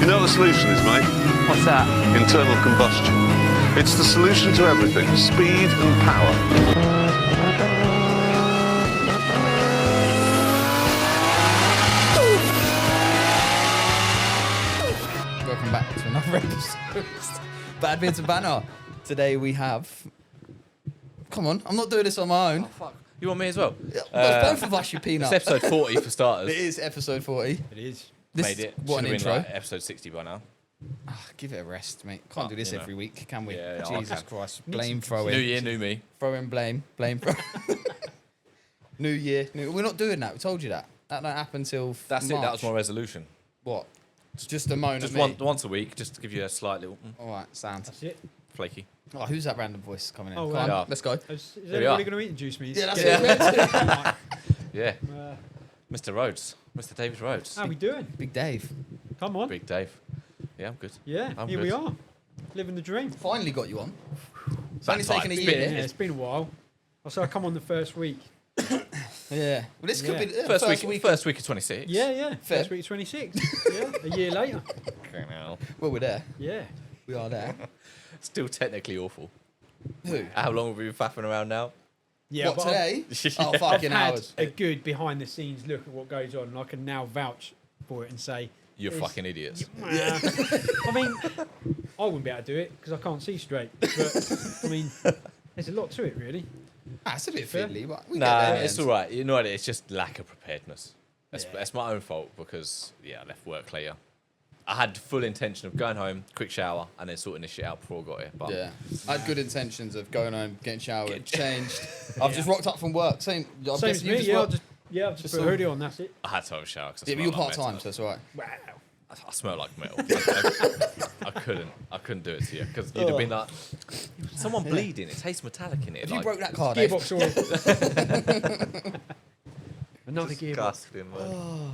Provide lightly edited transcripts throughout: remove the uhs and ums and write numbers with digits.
You know what the solution is, mate? What's that? Internal combustion. It's the solution to everything. Speed and power. Welcome back to another episode. Bad Bits of Banner. Today we have... Come on, I'm not doing this on my own. Oh, fuck. You want me as well? It's both of us, you peanut. It's episode 40 for starters. It is episode 40. It is. This, Made it. what an Should've intro. been like episode 60 by now. Give it a rest, mate. Can't do this you know. every week, can we? Yeah, Jesus I can. Christ. Blame throwing. New year, new me. Throwing blame. Blame throw. New year. We're not doing that. We told you that. That don't happen till That's March. it. That was my resolution. What? Just a moan Just at me. once a week, just to give you a slight little All right, sound. That's it. flaky. Oh, who's that random voice coming in? Oh, Come on, yeah. let's go. Is we everybody are. going to introduce me? Yeah, that's Yeah. it. we're meant to. Yeah. Uh, Mr. Rhoades. Mr. David Rhoades. how we doing? Big Dave. Come on. Big Dave. Yeah, I'm good. Yeah, I'm here good. we are. Living the dream. Finally got you on. It's That only time. taken a It's year. been- Yeah, it's been a while. I come on the first week. Yeah. Well, this could Yeah. be the First week of 26. Yeah. Fair. First week of 26. Yeah, a year later. Okay, now. Well, we're there. Yeah. We are there. Still technically awful. Who? How long have we been faffing around now? Yeah, What, but today? Oh, I've fucking had hours. a good behind-the-scenes look at what goes on, and I can now vouch for it and say, You're It's- fucking idiots. I mean, I wouldn't be able to do it because I can't see straight. But, I mean, there's a lot to it, really. It's a bit Fair. fiddly, but we Nah, get there in the it's end. all right. You know what? It's just lack of preparedness. Yeah. That's my own fault because, I left work later. I had full intention of going home, quick shower, and then sorting this shit out before I got here. But Yeah. I had good intentions of going home, getting showered, Get- changed. I've just rocked up from work. Same. I Same guess as you me. just Yeah, work- I'll just just put a all- hoodie on, that's it. I had to have a shower because Yeah, but you're part-time, so that's all right. Wow. I smell like metal. I couldn't do it to you because you'd have been like, someone bleeding. It tastes metallic in it. If like, you broke that card, Dave. Gearbox oil. Another gearbox. disgusting, man.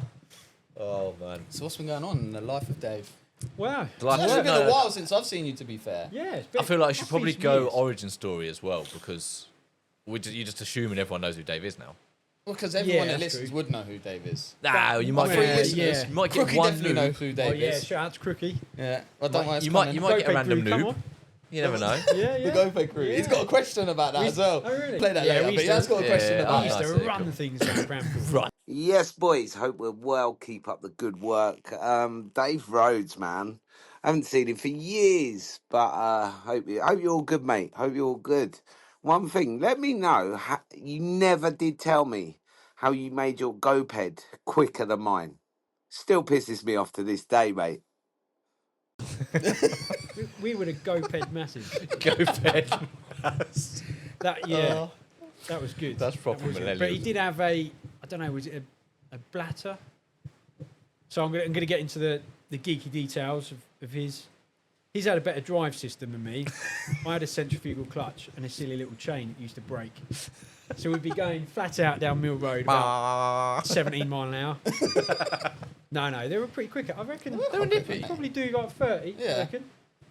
Oh man. So what's been going on in the life of Dave? Wow. Like, It's no, been a while since I've seen you, to be fair. Yeah, it's I feel like I should must be probably some go years. origin story as well because you're just assuming everyone knows who Dave is now. Well, because everyone Yeah, that that's listens true. would know who Dave is. Nah, you might Three Yeah, listeners. yeah. You might get Crookie one definitely noob. knows who Oh Dave yeah, is. shout out to Crookie. Yeah. I don't know what's You might coming. get a GoPay random crew, come noob. on. You never know. Yeah, yeah. The GoPay crew. He's got a question about that We- as well. Oh, really? Play that Yeah, later, we but he used has to- got a question Yeah, about I oh, it. used nice, to yeah, run cool. things around Bramfield. Right. Yes, boys. Hope we're well. Keep up the good work. Dave Rhoades, man. I haven't seen him for years, but hope you're all good, mate. Hope you're all good. One thing, let me know. You never did tell me how you made your GoPed quicker than mine. Still pisses me off to this day, mate. We were the GoPed massive. Go bed. That yeah, that was good. That's proper That was good. millennial, But he isn't did have a, I don't know, was it a blatter? So I'm gonna get into the geeky details of his. He's had a better drive system than me. I had a centrifugal clutch and a silly little chain that used to break. So we'd be going flat out down Mill Road about 17 mile an hour. No, they were pretty quick. I reckon they were nippy. Probably do like 30. Yeah. I reckon.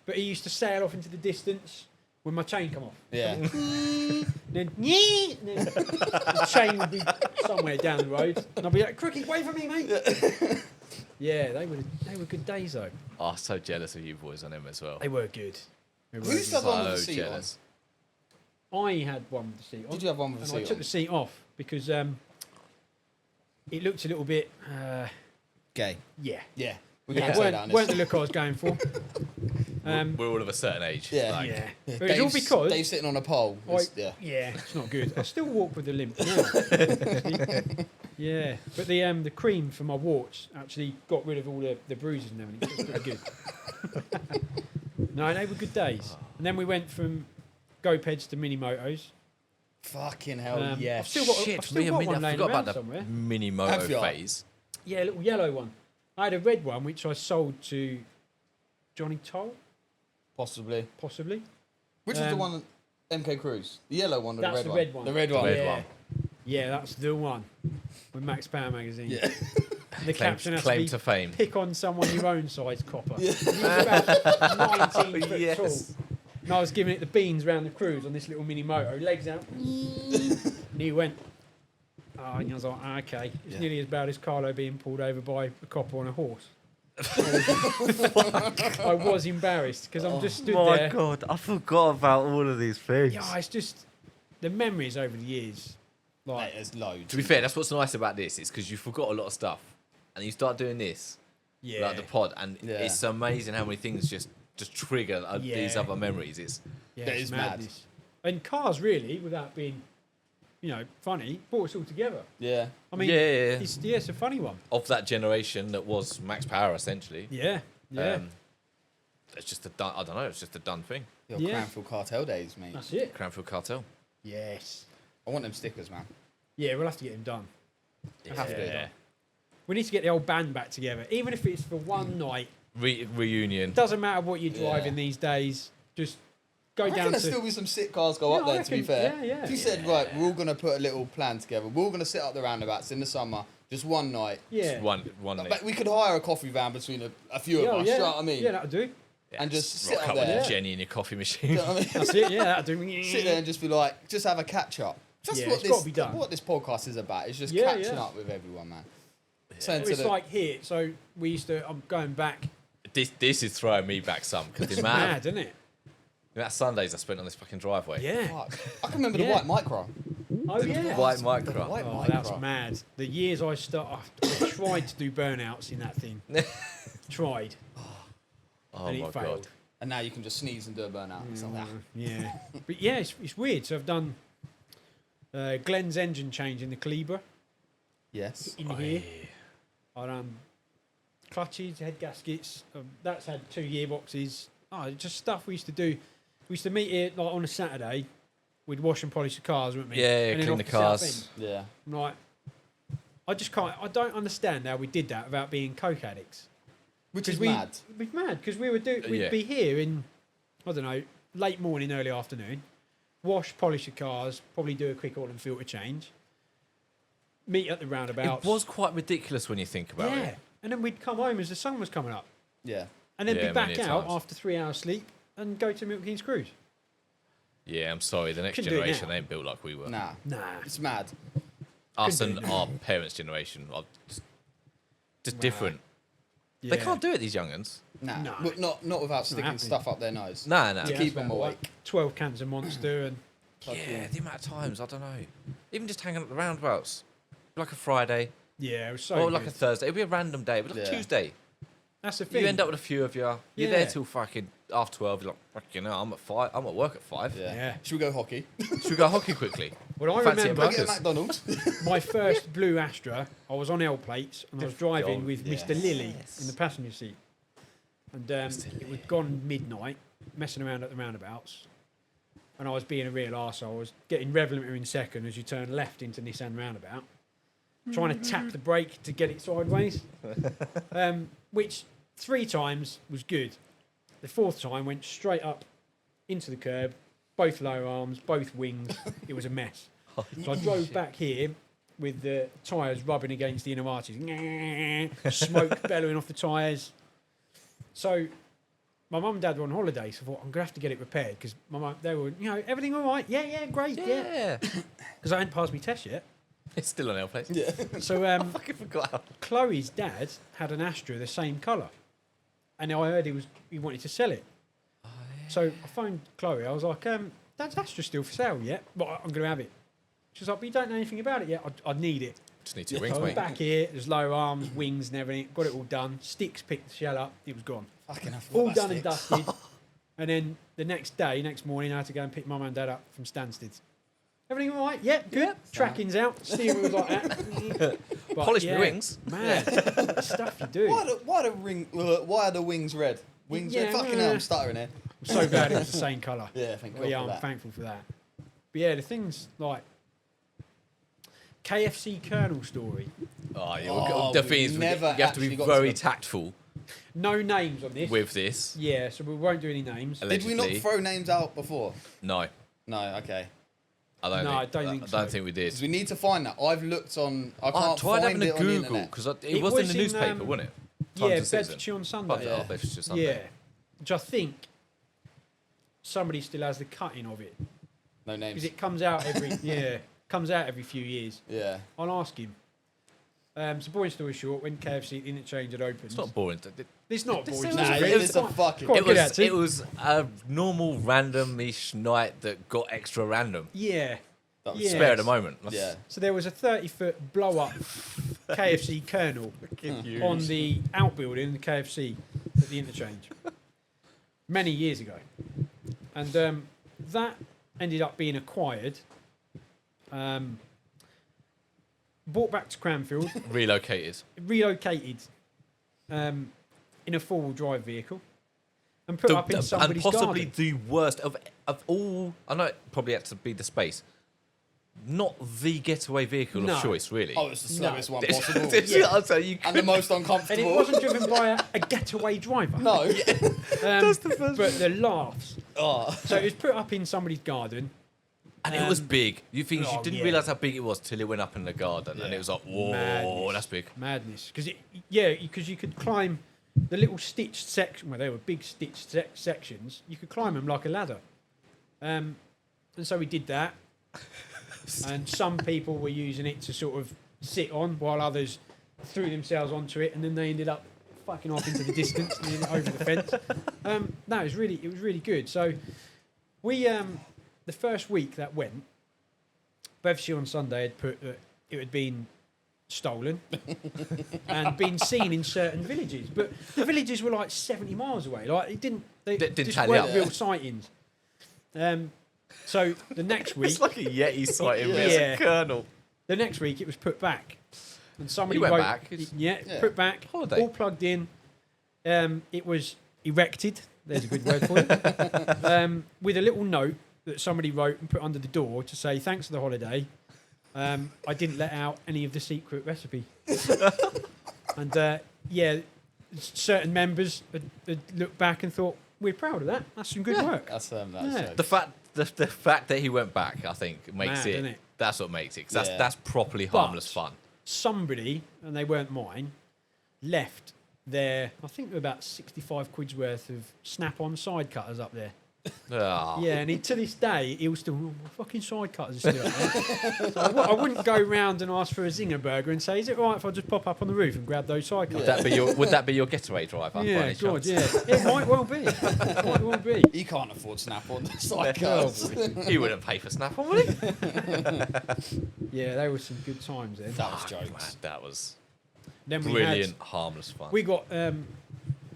But he used to sail off into the distance when my chain come off. Yeah. Then, and then the chain would be somewhere down the road, and I'd be like, "Crookie, wait for me, mate." Yeah, they were good days though. Oh, so jealous of you boys on him as well. They were good. They were Who used to have good. one with the So seat on? jealous. I had one with the seat on. Did you have one with and the I seat took on? the seat off because it looked a little bit. Gay. Yeah. Yeah. We Yeah, can't say that on weren't the this. look I was going for. We're all of a certain age. Yeah. Like, Yeah. But it's all because Dave's sitting on a pole. Yeah. yeah, it's not good. I still walk with a limp now. Yeah, but the cream for my warts actually got rid of all the bruises and everything. So it's pretty good. No, they were good days. And then we went from GoPeds to mini motos. Fucking hell, I've yeah. still got, Shit, I've still me and got Mini, one I laying forgot around about the somewhere. mini Have moto you? phase. Yeah, a little yellow one. I had a red one which I sold to Johnny Toll, Possibly. possibly. Which was the one, MK Cruise? The yellow one or That's the the red red one? one. The red one. red yeah. one. Yeah, that's the one with Max Power magazine. Yeah. The caption has Claim to to be fame. pick on someone your own size copper. He was about 19 foot Yes. tall. And I was giving it the beans round the cruise on this little mini moto, legs out. And he went, oh, and I was like, okay. It's nearly as bad as Carlo being pulled over by a copper on a horse. I was embarrassed because I'm just stood My there. God, I forgot about all of these things. Yeah, it's just the memories over the years. Like, There's loads. To be fair, that's what's nice about this. It's because you forgot a lot of stuff, and you start doing this, yeah, like the pod, and Yeah. it's amazing how many things just trigger these Yeah. other memories. It's yeah, that it's is mad. madness. And Cars really, without being, funny, brought us all together. Yeah. I mean, Yeah. it's a funny one. Of that generation that was Max Power essentially. Yeah, yeah, It's just a done. I don't know. It's just a done thing. Your Yeah. Cranfield Cartel days, mate. that's it. Cranfield Cartel. Yes. I want them stickers, man. Yeah, we'll have to get him done. Have to. Yeah. We need to get the old band back together, even if it's for one night. Reunion. Doesn't matter what you're Yeah. driving these days. Just go I down reckon to. there'll still be some sick cars go Yeah, up I there, to be reckon- fair. yeah, yeah. If you said, right, we're all going to put a little plan together. We're all going to sit up the roundabouts in the summer, just one night. yeah. One But we could hire a coffee van between a few Yeah, of us, yeah. you know what I mean? Yeah, that'll do. and just sit rock up up with there. a Jenny in your coffee You machine. know what I mean? That's it. Yeah, that'll do. Sit there and just be like, just have a catch up. That's Yeah, what it's this gotta be done. what this podcast is about. It's just Yeah, catching yeah. up with everyone, man. Saying to It's the- like here. So we used to. I'm going back. This is throwing me back some because the It's amount mad, isn't it? that Sundays I spent on this fucking driveway. Yeah. Fuck. I can remember Yeah. the white micro. Oh yeah. White The micro. white Oh, micro. that's mad. The years I tried to do burnouts in that thing. Tried. Oh and my it failed. God. And now you can just sneeze and do a burnout. It's like that. Yeah. But yeah, it's weird. So I've done Glenn's engine change in the Calibre Yes. in here. I done clutches, head gaskets. That's had 2 gearboxes. Oh, just stuff we used to do. We used to meet here like on a Saturday. We'd wash and polish the cars, wouldn't we? Yeah, And then clean off the to South cars. End. Yeah. I'm like, I just can't. I don't understand how we did that without being coke addicts. Which is we, mad. We'd mad because we'd Yeah. be here in, I don't know, late morning, early afternoon, wash, polish the cars, probably do a quick oil and filter change, meet at the roundabouts. It was quite ridiculous when you think about yeah. it. And then we'd come home as the sun was coming up, Yeah. and then Yeah, be back many out times. after 3 hours sleep and go to Milton Keynes Cruise. Yeah, I'm sorry. The next Couldn't do it generation now. ain't built like we were. Nah. Nah. It's mad. Us couldn't and do it our parents' generation are just Wow. different. Yeah. They can't do it, these young'uns. Nah. Nah. But not without sticking happening. stuff up their nose. Nah. Yeah, keep that's them about awake. 12 cans of Monster and Yeah, the amount of times, I don't know. Even just hanging at the roundabouts. Like a Friday, yeah, it was so or like a good. Thursday. It'd be a random day, but like Yeah. Tuesday. That's the thing. You end up with a few of you. You're Yeah. there till fucking half 12. You're like, fucking hell, I'm at 5. I'm at work at 5. Yeah. Yeah. Should we go hockey? Should we go hockey quickly? Well, I Fancy a remember Go get a Buckers. McDonald's. my first blue Astra. I was on L plates and I was driving God, with yes. Mr. Lilly in the passenger seat, and it was gone midnight, messing around at the roundabouts, and I was being a real arsehole. I was getting rev limiter in second as you turn left into Nissan roundabout, trying to tap the brake to get it sideways, which 3 times was good. The 4th time went straight up into the curb, both lower arms, both wings. It was a mess. So I drove back here with the tyres rubbing against the inner arches, smoke bellowing off the tyres. So my mum and dad were on holiday, so I thought I'm gonna have to get it repaired because they were, everything all right? Yeah, great, yeah. Yeah. Because I hadn't passed my test yet. It's still on L place. Yeah. So I fucking forgot. Chloe's dad had an Astra the same colour, and I heard he wanted to sell it. So I phoned Chloe. I was like, "Dad's Astra still for sale yet? But I'm going to have it." She was like, "But you don't know anything about it yet. I'd need it." Just need 2 Yeah. wings, I was mate. back here. There's lower arms, wings, and everything. Got it all done. Sticks picked the shell up. It was gone. Fucking hell, All what done and sticks. dusted. And then the next morning, I had to go and pick Mum and Dad up from Stansted's. Everything all right? Yeah, good. Tracking's out. Steering wheel's like that. But Polish my wings. Man, the stuff you do. Why are the wings red? Wings Yeah, red. Fucking hell, I'm stuttering here. I'm so glad it was the same colour. Yeah, thank God Well, yeah, for I'm that. thankful for that. But yeah, the things like KFC Colonel story. Oh, yeah. Oh, the we thing is, you never have to be actually got very to the- tactful No names on this. with this. Yeah, so we won't do any names. Did we not Allegedly. throw names out before? No, No, okay. I don't. No, think, I don't think so. think we did. Because we need to find that. I've looked on. I I can't tried find having a it on the Google internet. because it It was was in the in, newspaper, wasn't it? Yeah, Times and Citizen. Bedfordshire on Oh, Sunday. Yeah. Bedfordshire Sunday. Yeah, which I think somebody still has the cutting of it No names. because it comes out every few years. Yeah. I'll ask him. So boring story short, when KFC interchange had opened, It's not boring. it's not This boring. is- Nah, story. it's a quite- fucking. quite It good was, actually. it was a normal random-ish night that got extra random. Yeah. That was Yeah. Spare at the moment. Yeah. So there was a 30-foot blow-up KFC kernel on the outbuilding in the KFC at the interchange many years ago, and that ended up being acquired, brought back to Cranfield, Relocated. relocated in a four-wheel drive vehicle, and put up in and somebody's possibly garden. the worst of all. I know it probably had to be the space. Not the getaway vehicle No. of choice, really. Oh, it's the slowest one possible. I'll tell you. And the most And it uncomfortable. wasn't driven by a getaway driver. No. But the laughs. Oh. So it was put up in somebody's garden. And it was big. You think you oh, didn't yeah. realise how big it was till it went up in the garden, and Yeah. it was like, whoa, Madness. that's big. Madness. Because you could climb the little stitched section. Well, they were big stitched sections. You could climb them like a ladder. And so we did that. And some people were using it to sort of sit on, while others threw themselves onto it, and then they ended up fucking off into the distance and then over the fence. No, it was really good. So we the first week that went, Bevsey on Sunday had put that it had been stolen and been seen in certain villages, but the villages were like 70 miles away. Like it didn't Didn't just tally weren't up. real sightings. So the next week, It's like a Yeti sighting, Yeah. but it's a kernel. the next week it was put back, and somebody He went wrote, back. It's- Yeah, Yeah. put back, Holiday. all plugged in. It was erected. There's a good word for it. With a little note that somebody wrote and put under the door to say thanks for the holiday. I didn't let out any of the secret recipe. And certain members had looked back and thought we're proud of that. That's some good work. That's Yeah. jokes. The fact that he went back, I think, makes Mad, it, isn't it? That's what makes it. 'Cause Yeah. that's properly But- harmless fun. Somebody, and they weren't mine, left their, I think, about 65 quid's worth of snap-on side cutters up there. Ah. Yeah, and to this day, he'll still, oh, my fucking side cutters are still up there. So I wouldn't go round and ask for a zinger burger and say, is it all right if I just pop up on the roof and grab those side cutters? Would that be your getaway driver? by Yeah, any God, chance? yeah. It might well be. It might well be. He can't afford Snap on the side Well, cuts. He wouldn't pay for Snap on, would he? yeah, they were some good times then. That was jokes. That was Then we brilliant, harmless fun. We got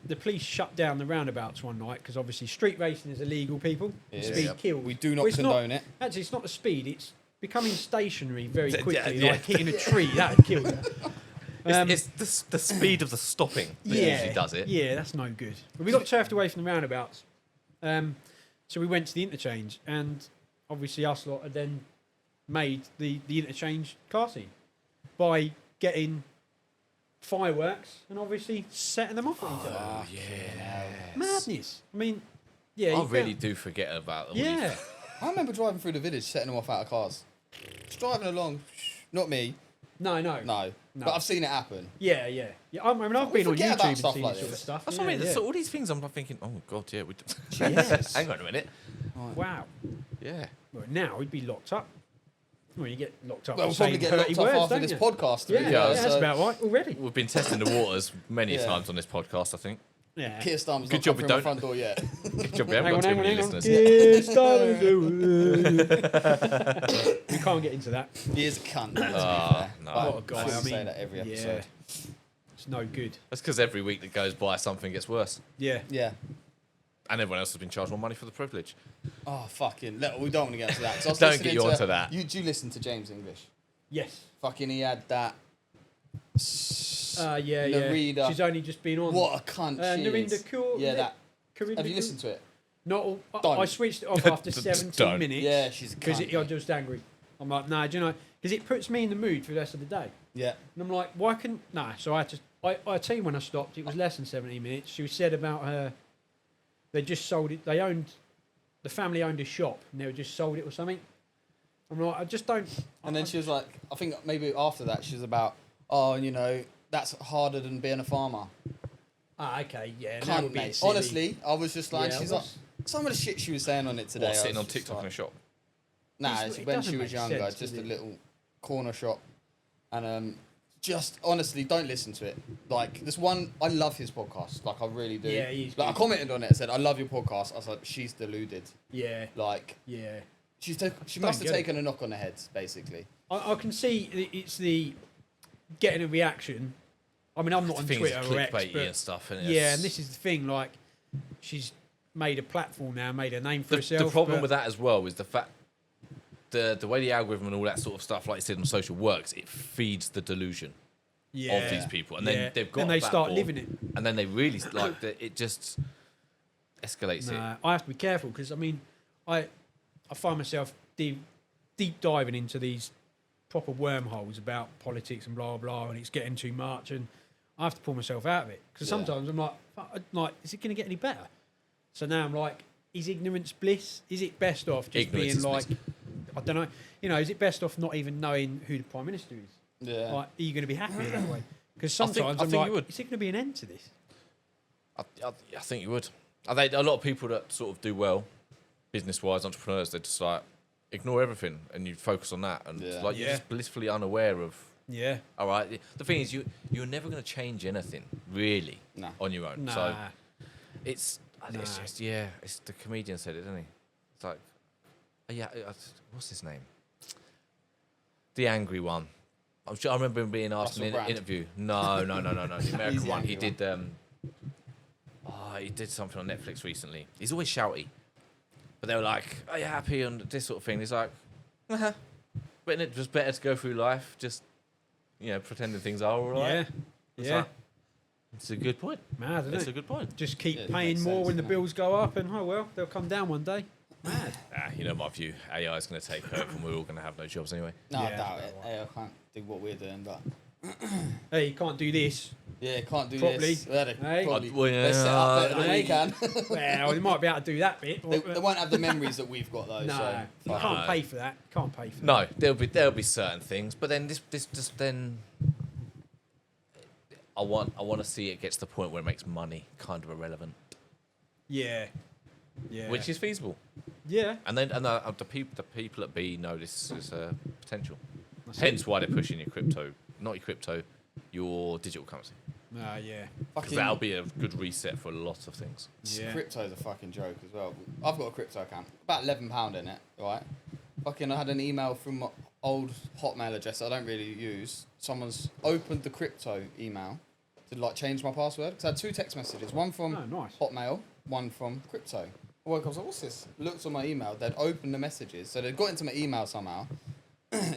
the police shut down the roundabouts one night because obviously street racing is illegal. People, It speed is. Yep. kills. We do not Well, it's condone it. Actually, it's not the speed; it's becoming stationary very Yeah, quickly, yeah. like hitting a tree. That would kill you. It's the speed of the stopping that usually does it. Yeah, that's no good. But we got turfed away from the roundabouts, so we went to the interchange, and obviously us lot had then made the interchange car scene by getting fireworks and obviously setting them off at each other. Oh, yeah. Madness. I mean, yeah. I you really can't- do forget about them. Yeah. I remember driving through the village, setting them off out of cars. Just driving along. Not me. No. No. But I've seen it happen. Yeah. I mean, I've We been on forget YouTube about and stuff seen like this sort of this. stuff. That's yeah, what I mean. yeah. So all these things, I'm thinking, oh god, yeah. Jesus. Hang on a minute. Wow. Yeah. Well, now he'd be locked up. Well, you get locked up. Well, for we'll probably saying get hurty locked up words, after don't this you? podcast. Yeah, really, that's so about right already. We've been testing the waters many Yeah. times on this podcast, I think. Yeah. Keir Starmer's Good not job come we through my don't. front door yet. Good job, we Hang haven't on, got too hang on, many hang on. listeners. We can't get into that. He is a cunt. To be Oh, fair. no. But What a guy, I I say mean, that every yeah. episode. It's no good. That's because every week that goes by, something gets worse. Yeah. Yeah. And everyone else has been charged more money for the privilege. Oh, fucking. We don't want to get into that. 'cause I was Don't listening get you onto that. You do listen to James English. Yes. Fucking, he had that. Yeah. Narita. She's only just been on. What a cunt she Narinda is. Kaur. Yeah, that. Karinda Have you Kaur? listened to it? Not all. Don't. I switched it off after 17 Don't. minutes. Yeah, she's a Because cunt. I'm just angry. I'm like, nah, do you know? Because it puts me in the mood for the rest of the day. Yeah. And I'm like, why can nah? So I tell you when I stopped, it was less than 17 minutes. She said about her. They just sold it. The family owned a shop and they just sold it or something. I'm like, I just don't. And then she was like, I think maybe after that, she was about, oh, that's harder than being a farmer. Okay, yeah. that Cunt, would be mate. silly. Honestly, I was just like, Yeah, she's it like, was- some of the shit she was saying on it today. What, I sitting was on just TikTok like, in a shop? Nah, It it's when doesn't she was make younger, sense, just does a it? little corner shop. And just honestly, don't listen to it. Like this one, I love his podcast. Like I really do. Yeah, he's like I good. commented on it and said, "I love your podcast." I was like, "She's deluded." Yeah. Like Yeah. she Don't must have get it. taken a knock on the head, basically. I can see it's the getting a reaction. I mean, I'm not on The thing is, Twitter or X, clickbaity but and stuff. And yeah, and this is the thing. Like, she's made a platform now, made a name for herself. the problem but- with that as well is the fact the way the algorithm and all that sort of stuff, like you said on social, works. It feeds the delusion yeah. of these people, and Yeah. then they've got. Then they that start ball, living it. and then they really like it. Just escalates it. Nah, I have to be careful because I mean, I find myself deep diving into these proper wormholes about politics and blah blah, and it's getting too much, and I have to pull myself out of it because Yeah. sometimes I'm like, is it going to get any better? So now I'm like, is ignorance bliss? Is it best off just Ignorance being is like, bliss. I don't know, is it best off not even knowing who the prime minister is? Yeah. Like, are you going to be happy that way? Because I think- sometimes I I'm think like, you would. is it going to be an end to this? I think you would. I think a lot of people that sort of do well, business-wise, entrepreneurs, they just like ignore everything and you focus on that, and Yeah. like you're Yeah. just blissfully unaware of. Yeah. All right. The thing is, you're never going to change anything really Nah. on your own. Nah. So it's Nah. just It's the comedian said it, didn't he? It's like, what's his name? The angry one. I'm sure I remember him being asked in Russell an Brand. interview. No. The American the one. He angry did. He did something on Netflix recently. He's always shouty, but they were like, "Are you happy?" and this sort of thing. He's like, "Uh-huh." But isn't it just better to go through life just, pretending things are all right? Yeah. It's Yeah. like, it's a good point. Mad, isn't It's it? a good point. Just keep Yeah, it paying makes more sense, when the doesn't it? bills go up, and oh well, they'll come down one day. Mad. My view. AI is going to take over, and we're all going to have no jobs anyway. No, I Yeah. doubt it. Hey, I can't do what we're doing, but Hey, you can't do this. yeah, can't do Properly. this. Well, they Hey. probably, Well, yeah, they're set up better than hey. we can. Well, you might be able to do that bit. they won't have the memories that we've got though. no, So you fuck. can't pay for that. Can't pay for that. No, there'll be certain things, but then this just then. I want to see it gets to the point where it makes money kind of irrelevant, Yeah. Yeah. which is feasible. yeah. And then the people at B know this is potential. That's Hence why they're pushing your crypto, not your crypto, your digital currency. Yeah. Because Fucking- that'll be a good reset for a lot of things. Yeah. Crypto's a fucking joke as well. I've got a crypto account, about £11 in it, right? Fucking, I had an email from my old Hotmail address that I don't really use. Someone's opened the crypto email to like change my password. Because I had 2 text messages, one from Oh, nice. Hotmail, one from crypto. I woke up, I was like, what's this? Looked on my email, they'd opened the messages. So they'd got into my email somehow.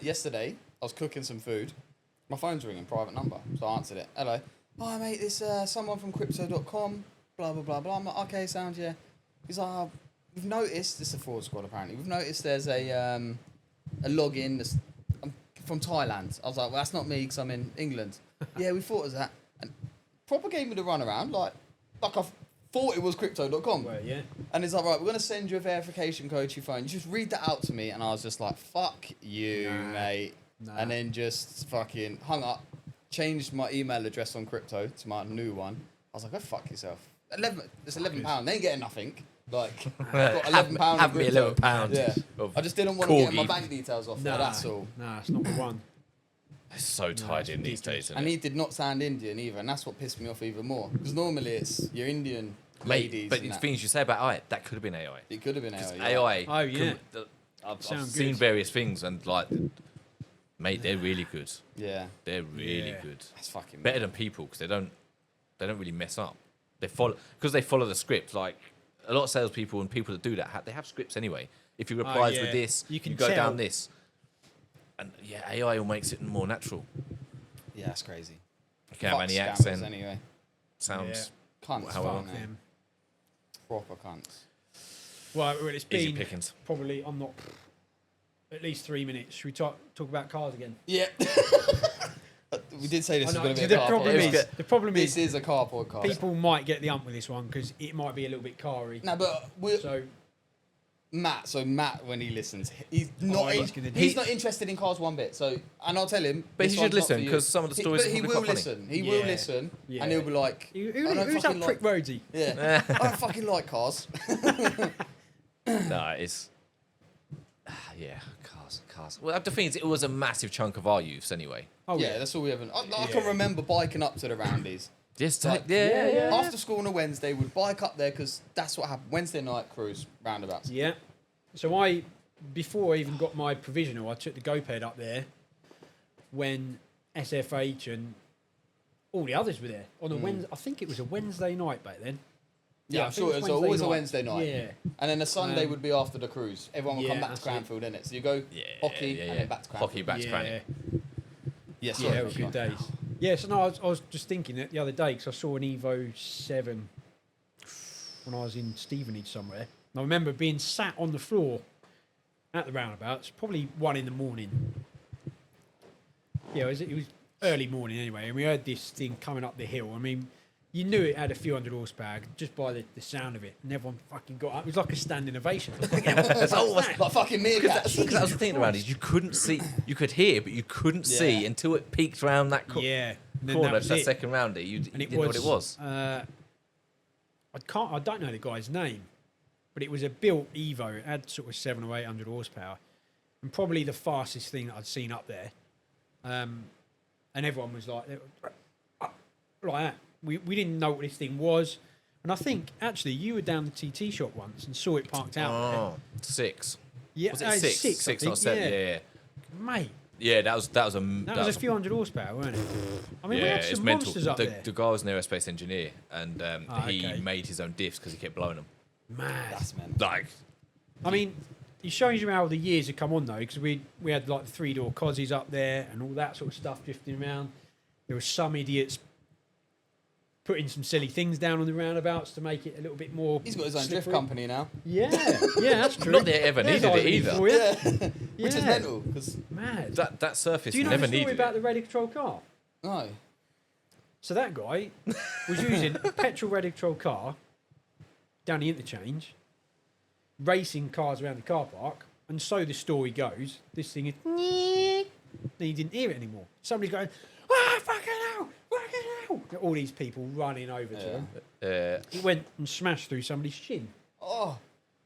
Yesterday, I was cooking some food. My phone's ringing, private number. So I answered it. Hello. Hi, mate, it's someone from crypto.com, blah, blah, blah, blah. I'm like, okay, sounds, yeah. He's like, oh, we've noticed, this is a fraud squad apparently, we've noticed there's a login that's from Thailand. I was like, well, that's not me because I'm in England. Yeah, we thought it was that. And proper gave me the runaround, like I thought it was crypto.com. Well, yeah. And he's like, right, we're going to send you a verification code to your phone. You just read that out to me. And I was just like, fuck you, Nah. mate. Nah. And then just fucking hung up, changed my email address on crypto to my new one. I was like, go fuck yourself. It's £11. They ain't getting nothing. Like, I've got £11 Have in me crypto. £11 Yeah. of I just didn't want to get my corgi. bank details off there, Nah, that's all. Nah, it's not the one. It's so tied it's in these ridiculous. days. Isn't And it? he did not sound Indian either, and that's what pissed me off even more. Because normally it's your Indian Mate, ladies. but and the that. things you say about AI, that could have been AI. It could have been Because AI. AI. Oh, yeah. I've Sound seen good. various things and like, mate, they're really good. Yeah, They're really Yeah. good. that's fucking Better mad. than people because they don't really mess up. They follow the script. Like a lot of salespeople and people that do that, they have scripts anyway. If he replies yeah. with this, You you, can go tell. down this. And yeah, AI will makes it more natural. Yeah, that's crazy. You can have Fuck any scammers accent. Anyway, Sounds cunts, However. aren't they? Them. Proper cunts. Well, it's easy been pickings. probably, I'm not, at least 3 minutes. Should we talk about cars again? Yeah. We did say this I was know, going to be the a car problem podcast. is, the problem This is, is a car podcast. people might get the ump with this one because it might be a little bit car-y. No, but we're, So, Matt, when he listens, he's not. he's gonna do- he's not interested in cars one bit. So, and I'll tell him. But this he should one's not listen, for you. 'cause some of the stories But are he probably will quite funny. listen. He will Yeah. listen, Yeah. and he'll be like, who's I don't that fucking prick like- Rhoadesy? Yeah, I don't fucking like cars. No, it's yeah, cars. Well, the thing is, it was a massive chunk of our youths anyway. Oh yeah, that's all we ever. I can remember biking up to the roundies. Just Like, yeah. After school on a Wednesday, we'd bike up there because that's what happened. Wednesday night cruise roundabouts. Yeah. So before I even got my provisional, I took the GoPed up there when SFH and all the others were there on a Wednesday. I think it was a Wednesday night back then. Yeah, I I'm think sure it was always a Wednesday night. Yeah. And then the Sunday would be after the cruise. Everyone would come back to that's it. Cranfield, innit? So you go hockey and then back to Cranfield. Hockey back to Cranny. Yes, Yeah, it was good days. Yeah, so no, I was just thinking that the other day because I saw an Evo 7 when I was in Stevenage somewhere. And I remember being sat on the floor at the roundabouts, probably 1 a.m. Yeah, it was early morning anyway, and we heard this thing coming up the hill. I mean, you knew it had a few hundred horsepower just by the sound of it, and everyone fucking got up. It was like a standing ovation. It's almost like fucking meerkats. Because that was the thing around is you couldn't see, you could hear, but you couldn't see until it peaked around that Yeah, and then corner, was that it. second roundy. You And it didn't know what it was. I don't know the guy's name, but it was a built Evo. It had sort of 700 or 800 horsepower, and probably the fastest thing that I'd seen up there. And everyone was like that. We didn't know what this thing was, and I think actually you were down the TT shop once and saw it parked out there. Oh, 6. Yeah, Was it 6? 6, I 6 think, or 7? Yeah. Mate, Yeah, that was a that was a few hundred horsepower, wasn't it? I mean, we had it's some mental. monsters up there. The guy was an aerospace engineer, and he okay. made his own diffs because he kept blowing them. Mad. That's mental. Like, I mean, it shows you how the years have come on though, because we had like the 3-door Cozzies up there and all that sort of stuff drifting around. There were some idiots putting some silly things down on the roundabouts to make it a little bit more. He's got his own drift slippery. company now. Yeah, that's true. Not that it ever There's needed it irony either. for you. Yeah. Which is Yeah. mental. Because Mad. that surface Do you know never the story needed about it. the radio control car? no. So that guy was using a petrol radio control car down the interchange, racing cars around the car park, and so the story goes, this thing is. Then he didn't hear it anymore. Somebody's going, ah, fucking hell, fucking hell. All these people running over to him. He went and smashed through somebody's shin. Oh.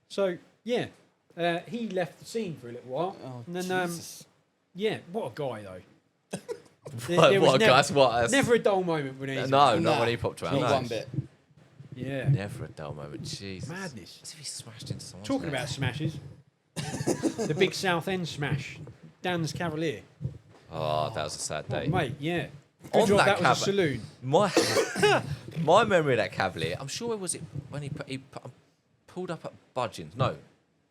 So, yeah, he left the scene for a little while. Oh, and then, Jesus. yeah, what a guy, though. What, guys? What? Never a dull moment when he's No, Nah, not when he popped around. Not No. one bit. Yeah. Never a dull moment. Jesus. Madness. As if he smashed into someone. Talking about smashes, the big South End smash, Dan's Cavalier. Oh, that was a sad day. Mate, yeah. Good On job that that was a saloon. My memory of that Cavalier, I'm sure it was it when he pulled up at Budgeons. No, it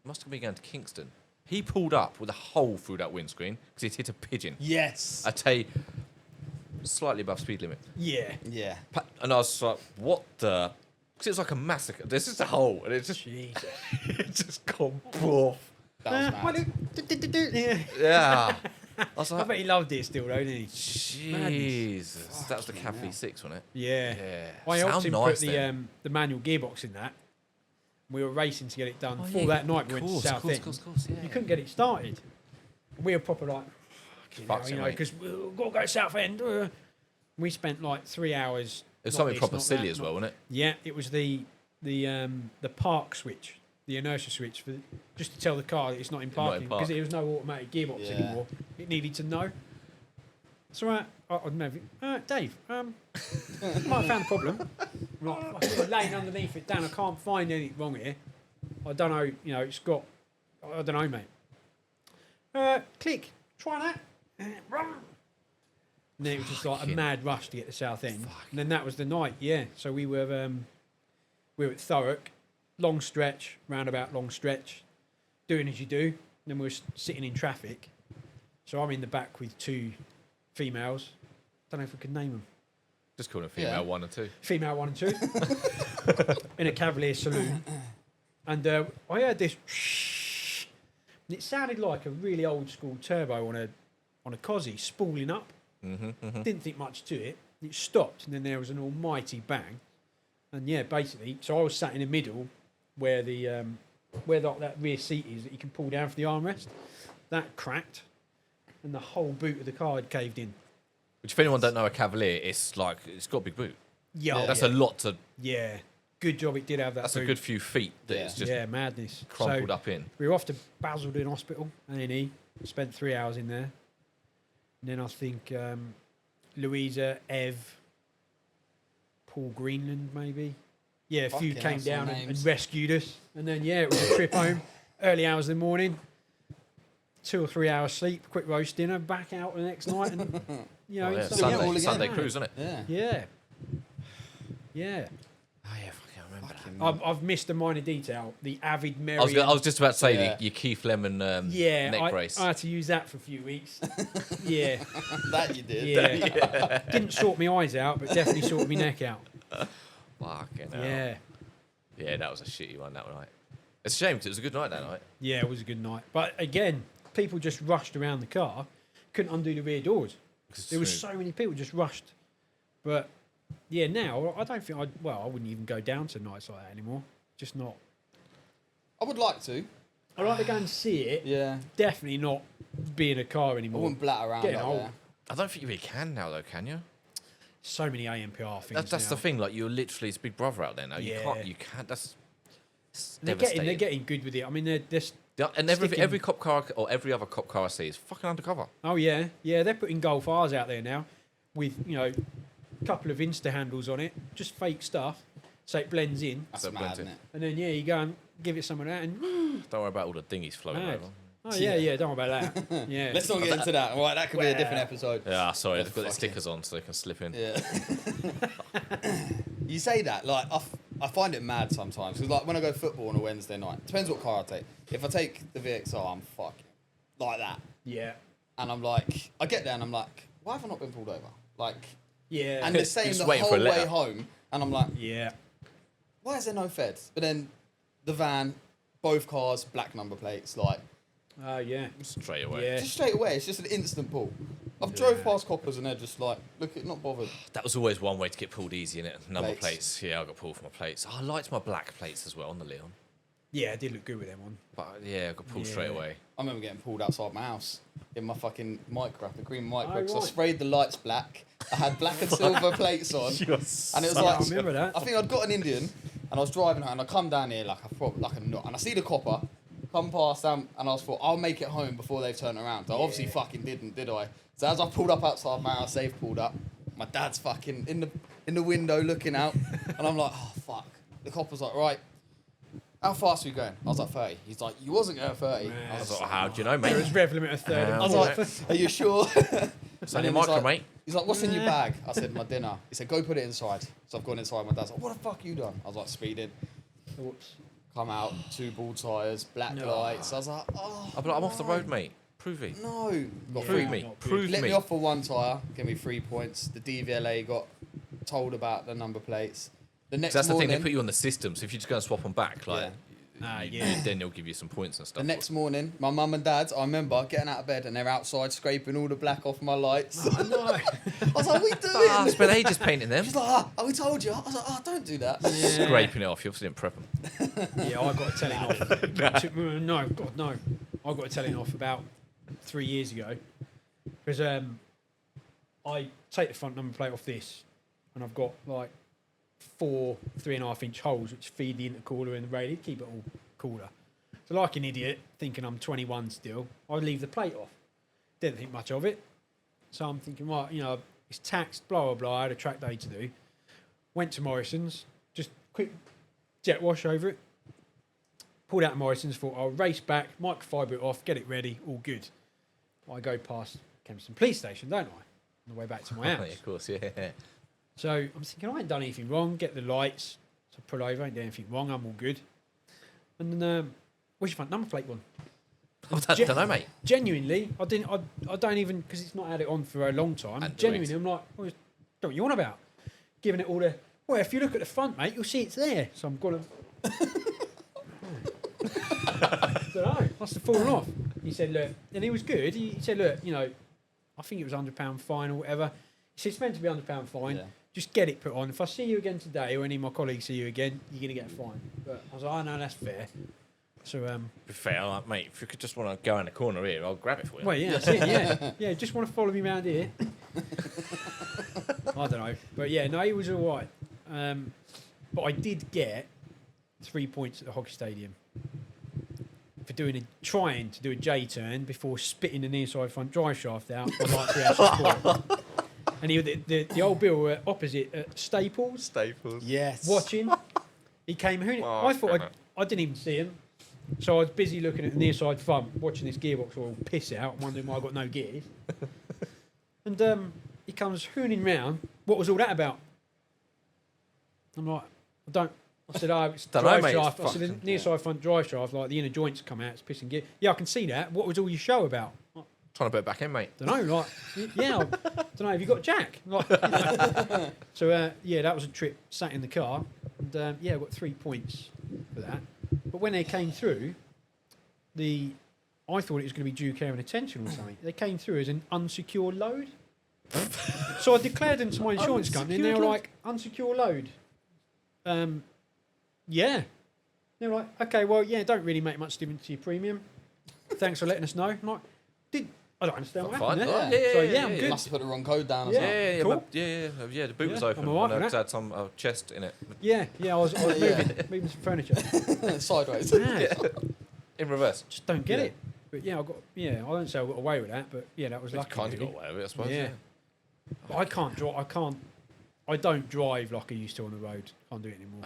must have been going to Kingston. He pulled up with a hole through that windscreen because he'd hit a pigeon. Yes. I'd say slightly above speed limit. Yeah. Yeah. And I was like, what the? Because it was like a massacre. This is a hole. And it just, Jesus. it just gone off. That was mad. Yeah. Yeah. I was I like, bet he loved it still, don't he? Jesus. That was the Cav V6, wasn't it? Yeah. Yeah. I helped Sound him nice put then. the manual gearbox in that. We were racing to get it done. Oh, Before yeah, that night, we of went to course, South End. Of course, yeah. You couldn't get it started. We were proper like, Fuck's you it, know, mate. because we've got to go to South End. We spent like 3 hours. It was not something this, proper not silly that, as not- well, wasn't it? Yeah, it was the park switch, the inertia switch, for just to tell the car that it's not in Not in parking park. because there was no automatic gearbox Yeah. anymore. It needed to know. It's all right. I'd never. Dave, might have found a problem. I'm laying underneath it, Dan. I can't find anything wrong here. I don't know. You know, it's got. I don't know, mate. Click. Try that. And then it was just like a Fucking- mad rush to get to South End. And then that was the night. Yeah. So we were at Thurrock, long stretch, roundabout long stretch, doing as you do. Then we were sitting in traffic. So I'm in the back with 2 females. Don't know if we could name them. Just call it female Yeah. 1 and 2. Female 1 and 2. In a Cavalier saloon. And I heard this. And it sounded like a really old school turbo on a Cozzy spooling up. Didn't think much to it. It stopped, and then there was an almighty bang. And yeah, basically, so I was sat in the middle where that rear seat is that you can pull down for the armrest. That cracked, and the whole boot of the car had caved in. Which, if anyone don't know a Cavalier, it's like, it's got a big boot. Yeah, That's a lot to... yeah. good job it did have that. That's a boot. good few feet that Yeah. it's just madness. crumpled So up in. we were off to Basildon Hospital, A&E. Spent 3 hours in there. And then I think Louisa, Ev, Paul Greenland, maybe. Yeah, a few Fucking came hell, some down and names. rescued us. And then, yeah, it was a trip home, early hours in the morning, 2 or 3 hours sleep, quick roast dinner, back out the next night. And, you know, Oh, yeah. it's Sunday- all all again, Sunday isn't cruise, it? isn't it? Yeah. Yeah. Yeah. Oh yeah, fucking remember that. Fucking- I've missed a minor detail. The avid I was, Merriam. I was just about to say Yeah. your Keith Lemon yeah, neck I brace. had to use that for a few weeks. Yeah. That you did. Yeah. Didn't sort my eyes out, but definitely sorted my neck out. Fucking hell. Yeah. Yeah, that was a shitty one that night. It's a shame 'cause it was a good night that night. Yeah, it was a good night. But again, people just rushed around the car, couldn't undo the rear doors. There was so many people just rushed. But yeah, now I don't think I wouldn't even go down to nights like that anymore. Just not. I would like to. I like to go and see it. Yeah. Definitely not be in a car I anymore. wouldn't blat around Getting up old. there. I don't think you really can now though, can you? So many AMPR things. That's now. the thing. Like you're literally it's Big Brother out there now. Yeah. You can't. That's it's And they're devastating. getting good with it. I mean, they're Yeah, and every sticking- cop car or every other cop car I see is fucking undercover. oh yeah, they're putting Golf R's out there now with a couple of Insta handles on it, just fake stuff, so it blends in, That's So mad, blends isn't in. it? and then you go and give it some of that, and Don't worry about all the dinghies floating mad. over. Oh yeah, don't worry about that. Yeah, Let's not get into that. Right, that could be a different Well. episode. Yeah, sorry, they've got their fucking- stickers on so they can slip in. Yeah. You say that, like, I find it mad sometimes. Because, like, when I go football on a Wednesday night, depends what car I take. If I take the VXR, I'm fucking like that. yeah, And I'm like, I get there and I'm like, why have I not been pulled over? Like, yeah, and they're saying Just the waiting for whole a way letter. home. And I'm like, yeah, why is there no feds? But then the van, both cars, black number plates, like, yeah, Straight away. yeah. just straight away. It's just an instant pull. I've drove past coppers and they're just like, look, not bothered. That was always one way to get pulled easy, innit? Number Plates. plates. Yeah, I got pulled for my plates. Oh, I liked my black plates as well on the Leon. Yeah, it did look good with them on. But yeah, I got pulled Yeah. straight away. I remember getting pulled outside my house in my fucking micro, the green micro, Oh, because I right. sprayed the lights black. I had black and silver plates on, and it was I like, remember that. I think I'd got an Indian, and I was driving her, and I come down here like a nut, and I see the copper come past them, and I was thought I'll make it home before they've turned around. I obviously fucking didn't, did I? So as I pulled up outside my house, they've pulled up. My dad's fucking in the window looking out, and I'm like, oh fuck. The copper's like, right, how fast are you going? I was like 30. He's like, you wasn't going 30. Man. I was So like, how do you know, There was mate? rev limit of 30. I was like, are you sure? It's And only a then he's micro, like- mate. He's like, what's in your bag? I said, my dinner. He said, go put it inside. So I've gone inside. My dad's like, what the fuck you done? I was like, speeding. Whoops. Come out, 2 ball tyres, black No. lights. I was like, oh. I'll be like, I'm off the no. road, mate. Prove it. No. Got Yeah. free. Prove me. not good. Prove Let me. me off for 1 tyre. Give me 3 points. The DVLA got told about the number plates. The next So that's the morning, thing, they put you on the system, so if you just go and swap them back, like, yeah. then they'll give you some points and stuff. the next morning, my mum and dad, I remember getting out of bed and they're outside scraping all the black off my lights. I know. I was like, we doing? Ah, I spent ages painting them. She's like, we told you. I was like, don't do that. Scraping it off, you obviously didn't prep them. Yeah, I got to tell it off. No, God, no. I got to tell it off about 3 years ago because I take the front number plate off this, and I've got like 4 3.5-inch holes which feed the intercooler and the radiator, keep it all cooler. So, like an idiot, thinking I'm 21 still, I leave the plate off. Didn't think much of it. So I'm thinking, right, it's taxed, blah blah blah. I had a track day to do. Went to Morrison's, just quick jet wash over it. Pulled out of Morrison's, thought I'll race back, microfiber it off, get it ready, all good. I go past Kempston Police Station, don't I? On the way back to my Yeah, house. of course, yeah. So I'm thinking, I ain't done anything wrong, get the lights. So I pull over, ain't done anything wrong, I'm all good. And then, where's your front number plate one? I don't know, mate. Genuinely, I don't even, because it's not had it on for a long time. And Genuinely, doing I'm like, what are you on about? Giving it all the, well, if you look at the front, mate, you'll see it's there. So I'm going to, I don't know, must have fallen off. He said, look, and he was good. He said, look, I think it was £100 fine or whatever. He said, it's meant to be £100 fine. Yeah. Just get it put on. If I see you again today or any of my colleagues see you again, you're going to get a fine. But I was like, oh, no, that's fair. So, To be fair, I'm like, mate, if you could just want to go in the corner here, I'll grab it for you. well, yeah, that's it, yeah. Yeah, just want to follow me around here. I don't know. But yeah, no, he was all right. But I did get 3 points at the hockey stadium for trying to do a J turn before spitting the near side front drive shaft out on like 3 hours support. And the old Bill were opposite at Staples Yes. watching. He came hooning. Oh, I thought God. I didn't even see him. So I was busy looking at the near side front, watching this gearbox all piss out, and wondering why I got no gears. And he comes hooning round. What was all that about? I'm like, I said, it's Dunno, drive mate, it's shaft. I said, the near side front drive shaft, like the inner joints come out, it's pissing gear. Yeah, I can see that. What was all your show about? Trying to put it back in, mate. Don't know, like, yeah, I don't know. Have you got Jack? Like, So yeah, that was a trip. Sat in the car, and yeah, I got 3 points for that. But when they came through, I thought it was going to be due care and attention or something. They came through as an unsecured load. So I declared them to my insurance company, and they were like, "Unsecure load." Yeah. They were like, "Okay, well, yeah, don't really make much difference to your premium. Thanks for letting us know." I'm like, I don't understand what Fine. happened there. Yeah, so yeah, yeah, I'm yeah. good. Must have put the wrong code down or Yeah. something. Cool. The boot was Yeah, open. I'm all right and with it had some chest in it. Yeah, I was moving some furniture. Sideways. Yeah, In reverse. just don't get Yeah. it. But yeah, I don't say I got away with that, but yeah, that was You lucky. kind of really. got away with it, I suppose. Yeah. But I can't drive. I don't drive like I used to on the road. Can't do it anymore.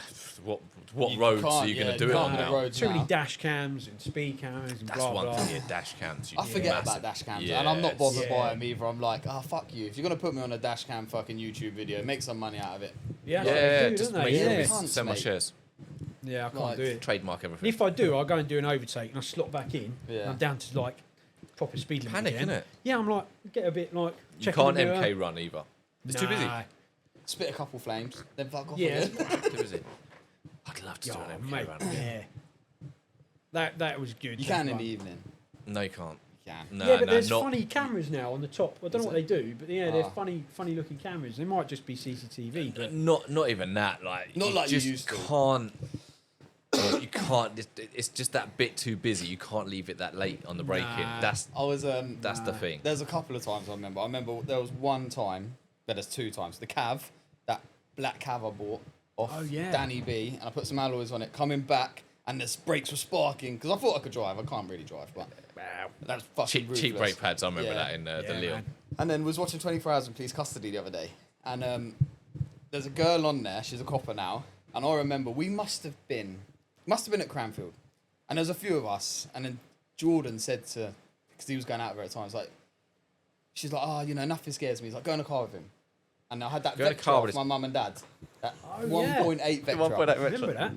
What You roads can't, are you going yeah, to do you it can't on on the now? road. Too many now. dash cams and speed cameras and That's blah one blah. thing, yeah, dash cams. I forget massive. about dash cams, Yeah, and I'm not bothered yeah. by them either. I'm like, fuck you. If you're gonna put me on a dash cam fucking YouTube video, make some money out of it. Yeah, Yeah, they do, just don't make they? sure Yeah. we Cunts, send my mate. shares. Yeah, I can't Like, do it. Trademark And everything. if I do, I'll go and do an overtake and I slot back in. Yeah. And I'm down to like proper speed limit Panic, again. innit? Yeah, I'm like get a bit like. You checking can't the mirror. MK run either. It's too busy. Nah. Spit a couple flames, then fuck off. Yeah. again. Too busy. I'd love to do Oh, an MK mate, run. yeah. That was good. You that can in run. the evening. No, you can't. You can. No, Yeah, but no, there's not. funny cameras now on the top. I don't know Is what it? they do, but yeah, they're Ah. funny looking cameras. They might just be CCTV, but Not even that. Like Not like you just used to. can't. You can't. It's just that bit too busy. You can't leave it that late on the break-in. Nah. That's I was that's the thing. There's a couple of times I remember. I remember there was one time, but there's 2 times. The Cav, that black Cav I bought off Oh, yeah. Danny B, and I put some alloys on it. Coming back, and the brakes were sparking because I thought I could drive. I can't really drive, but that's fucking Cheap ruthless. brake pads. I remember Yeah. that in the Yeah, Leon. man. And then was watching 24 Hours in Police Custody the other day, and there's a girl on there. She's a copper now, and I remember we must have been at Cranfield, and there's a few of us, and then Jordan said to, because he was going out of her at times, like, she's like, nothing scares me. He's like, go in the car with him, and I had that Go in the Vectra car off with my mum and dad, that Oh, 1.8 Vectra. remember that?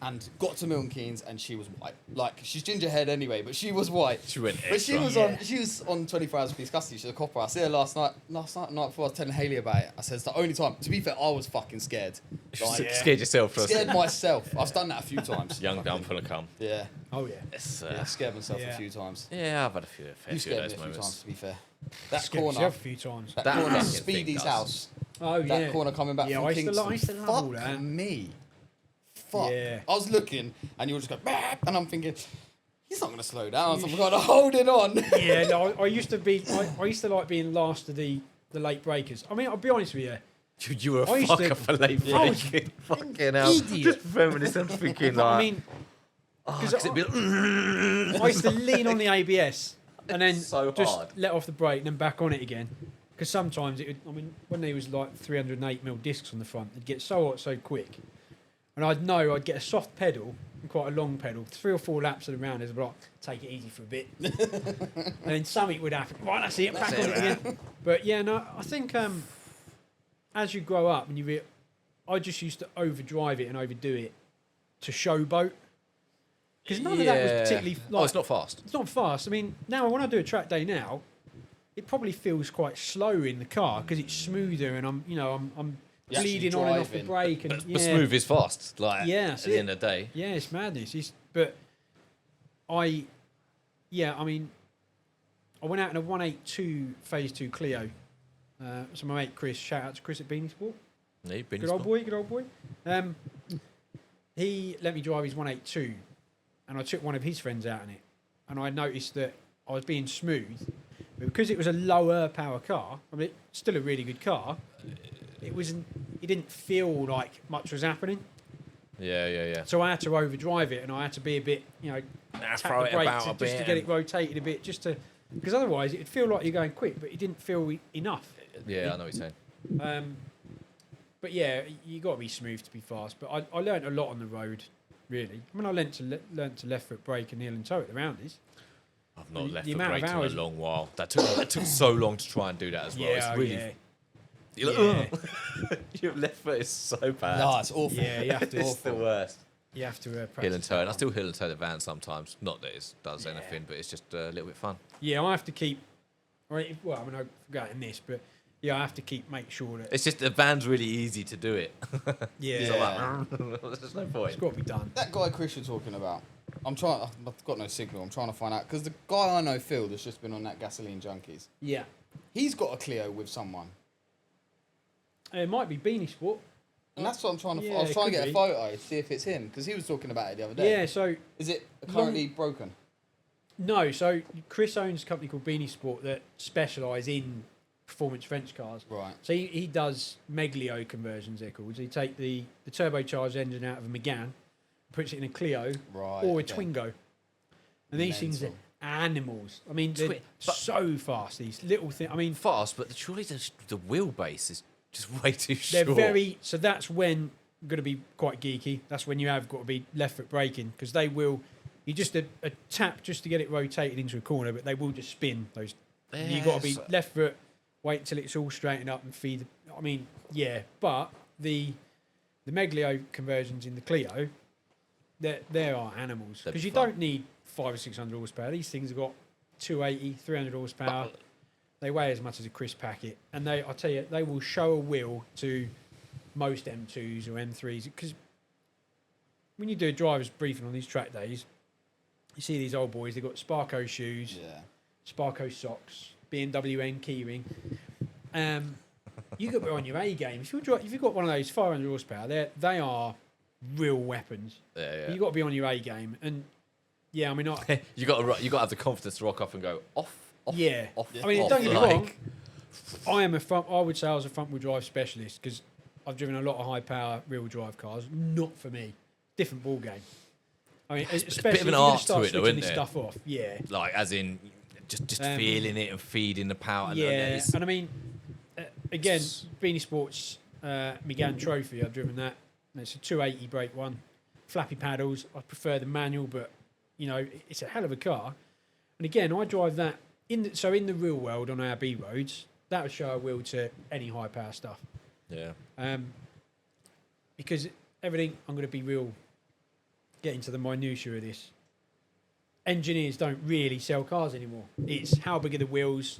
And got to Milton Keynes, and she was white. Like, she's gingerhead anyway, but she was white. She went But she extra. was on 24 Hours of Police Custody. She's a copper. I see her last night before I was telling Hayley about it. I said it's the only time. To be fair, I was fucking scared. Like, Scared yourself for a scared second. myself. I've done that a few times. Young, dumb, full of cum. Yeah, Oh yeah. It's, yeah, scared myself Yeah. a few times. yeah, I've had a few You of those scared me a few moments. times, to be fair. That Scared corner, myself a few times. that That corner, fucking thing Speedy's does. house. Oh yeah. That corner coming back Yeah, from I used to Kingston. lo- I used to love all Fuck that. me. Fuck. Yeah. I was looking, and you were just going, "Bah," and I'm thinking, he's not going to slow down. So I'm kind of holding on. Yeah, no, I used to be. I used to like being last of the late breakers. I mean, I'll be honest with you. You were a I used to- fucker for late I was breaking. Fucking hell. idiot. Just reminiscing, thinking But, like. I mean, because I- it'd be like, I used to lean on the ABS and then So just hard. let off the brake and then back on it again. Because sometimes it would, I mean, when there was like 308mm discs on the front, it'd get so hot so quick. And I'd know I'd get a soft pedal and quite a long pedal, 3 or 4 laps of the round, I'd be like, take it easy for a bit. And then something would happen. Right, that's it, back on it again. But yeah, no, I think as you grow up and I just used to overdrive it and overdo it to showboat. Because none of that was particularly. Like, Oh, it's not fast. It's not fast. I mean, now when I do a track day now, it probably feels quite slow in the car because it's smoother and I'm You're actually bleeding on and off the driving. brake and But smooth is fast. Like, Yeah, at that's the it. end of the day. Yeah, it's madness. But I mean, I went out in a 182 Phase 2 Clio. So my mate Chris, shout out to Chris at Beanie Sport. No, you've been Good old boy. He let me drive his 182, and I took one of his friends out in it, and I noticed that I was being smooth, but because it was a lower power car, I mean, it's still a really good car. It wasn't. it didn't feel like much was happening. Yeah. So I had to overdrive it, and I had to be a bit, tap throw the it brake about a just bit to get it and- rotated a bit, because otherwise it'd feel like you're going quick, but it didn't feel enough. Yeah, I know what you're saying. But yeah, you got to be smooth to be fast. But I learnt a lot on the road, really. I mean, I learnt to left foot brake and heel and toe at the roundies. I've not The left foot amount of brake in a hours- long while. That took so long to try and do that as well. It's really, yeah. you're like, Yeah. your left foot is so bad. No, it's awful. Yeah, you have to. It's the worst. You have to practice Heel and toe, that and I one. still heel and toe the van sometimes. Not that it does anything, but it's just a little bit fun. Yeah, I have to keep. Right, well, I mean, I'm forgetting this, but yeah, I have to make sure that It's just the van's really easy to do it. yeah, So I'm like, there's no point. it's got to be done. That guy Chris you're talking about, I've got no signal. I'm trying to find out because the guy I know, Phil, that's just been on that Gasoline Junkies. Yeah, He's got a Clio with someone, it might be Beanie Sport. and that's what I'm trying to. Yeah, I was it trying to could get be. a photo to see if it's him because he was talking about it the other day. Yeah, so Is it currently broken? no, so Chris owns a company called Beanie Sport that specialise in performance French cars. Right. So he does Meglio conversions, they're called. So you take the turbocharged engine out of a Megane, puts it in a Clio Right. or a okay. Twingo. And these things are Mental. animals. I mean, they're But- so fast, these little things. I mean, Fast, but surely the wheelbase is just way too they're short. very... So that's when going to be quite geeky. That's when you have got to be left foot braking because they will... You just a tap just to get it rotated into a corner, but they will just spin those. You've got to be Yes. left foot, wait until it's all straightened up and feed. I mean, yeah, but the Meglio conversions in the Clio, there are animals They're because you fun. don't need 500 or 600 horsepower. These things have got 280, 300 horsepower. They weigh as much as a crisp packet, and I tell you, they will show a wheel to most M2s or M3s because when you do a driver's briefing on these track days, you see these old boys. They've got Sparko shoes, Yeah. Sparko socks, BMW N keyring. You got to be on your A game. If you've got one of those 500 horsepower, they are real weapons. Yeah. You got to be on your A game, and yeah, I mean, you got to have the confidence to rock up and go off. yeah. Off, I mean, off, don't get me like- wrong. I would say I was a front wheel drive specialist because I've driven a lot of high power rear wheel drive cars. Not for me. Different ball game. I mean, It's a especially bit of an if you're gonna art to start it, though, switching isn't this there? stuff off. Yeah. Like, as in, just Um, feeling it and feeding the power. Yeah, it's- and I mean, again, Beanie Sports Megane Trophy. I've driven that. And it's a 280 brake one, flappy paddles. I prefer the manual, but it's a hell of a car. And again, I drive that in the real world on our B roads. That would show a wheel to any high power stuff. yeah. Because everything, I'm going to be real. Get into the minutiae of this. Engineers don't really sell cars anymore. It's how big are the wheels,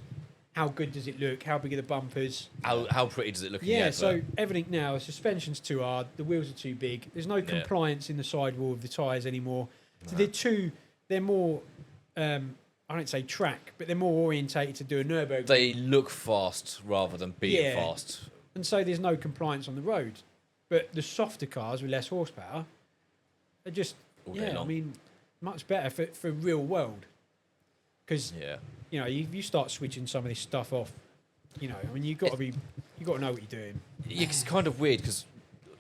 how good does it look, how big are the bumpers. How pretty does it look? in the Yeah, advert? so everything now, the suspension's too hard, the wheels are too big. There's no compliance in the sidewall of the tyres anymore. So they're more, I don't say track, but they're more orientated to do a Nürburgring. They look fast rather than being Yeah. fast. And so there's no compliance on the road. But the softer cars with less horsepower are just, All day I long. mean, much better for real world. Because, Yeah. you start switching some of this stuff off, I mean, you've got to know what you're doing. It's kind of weird because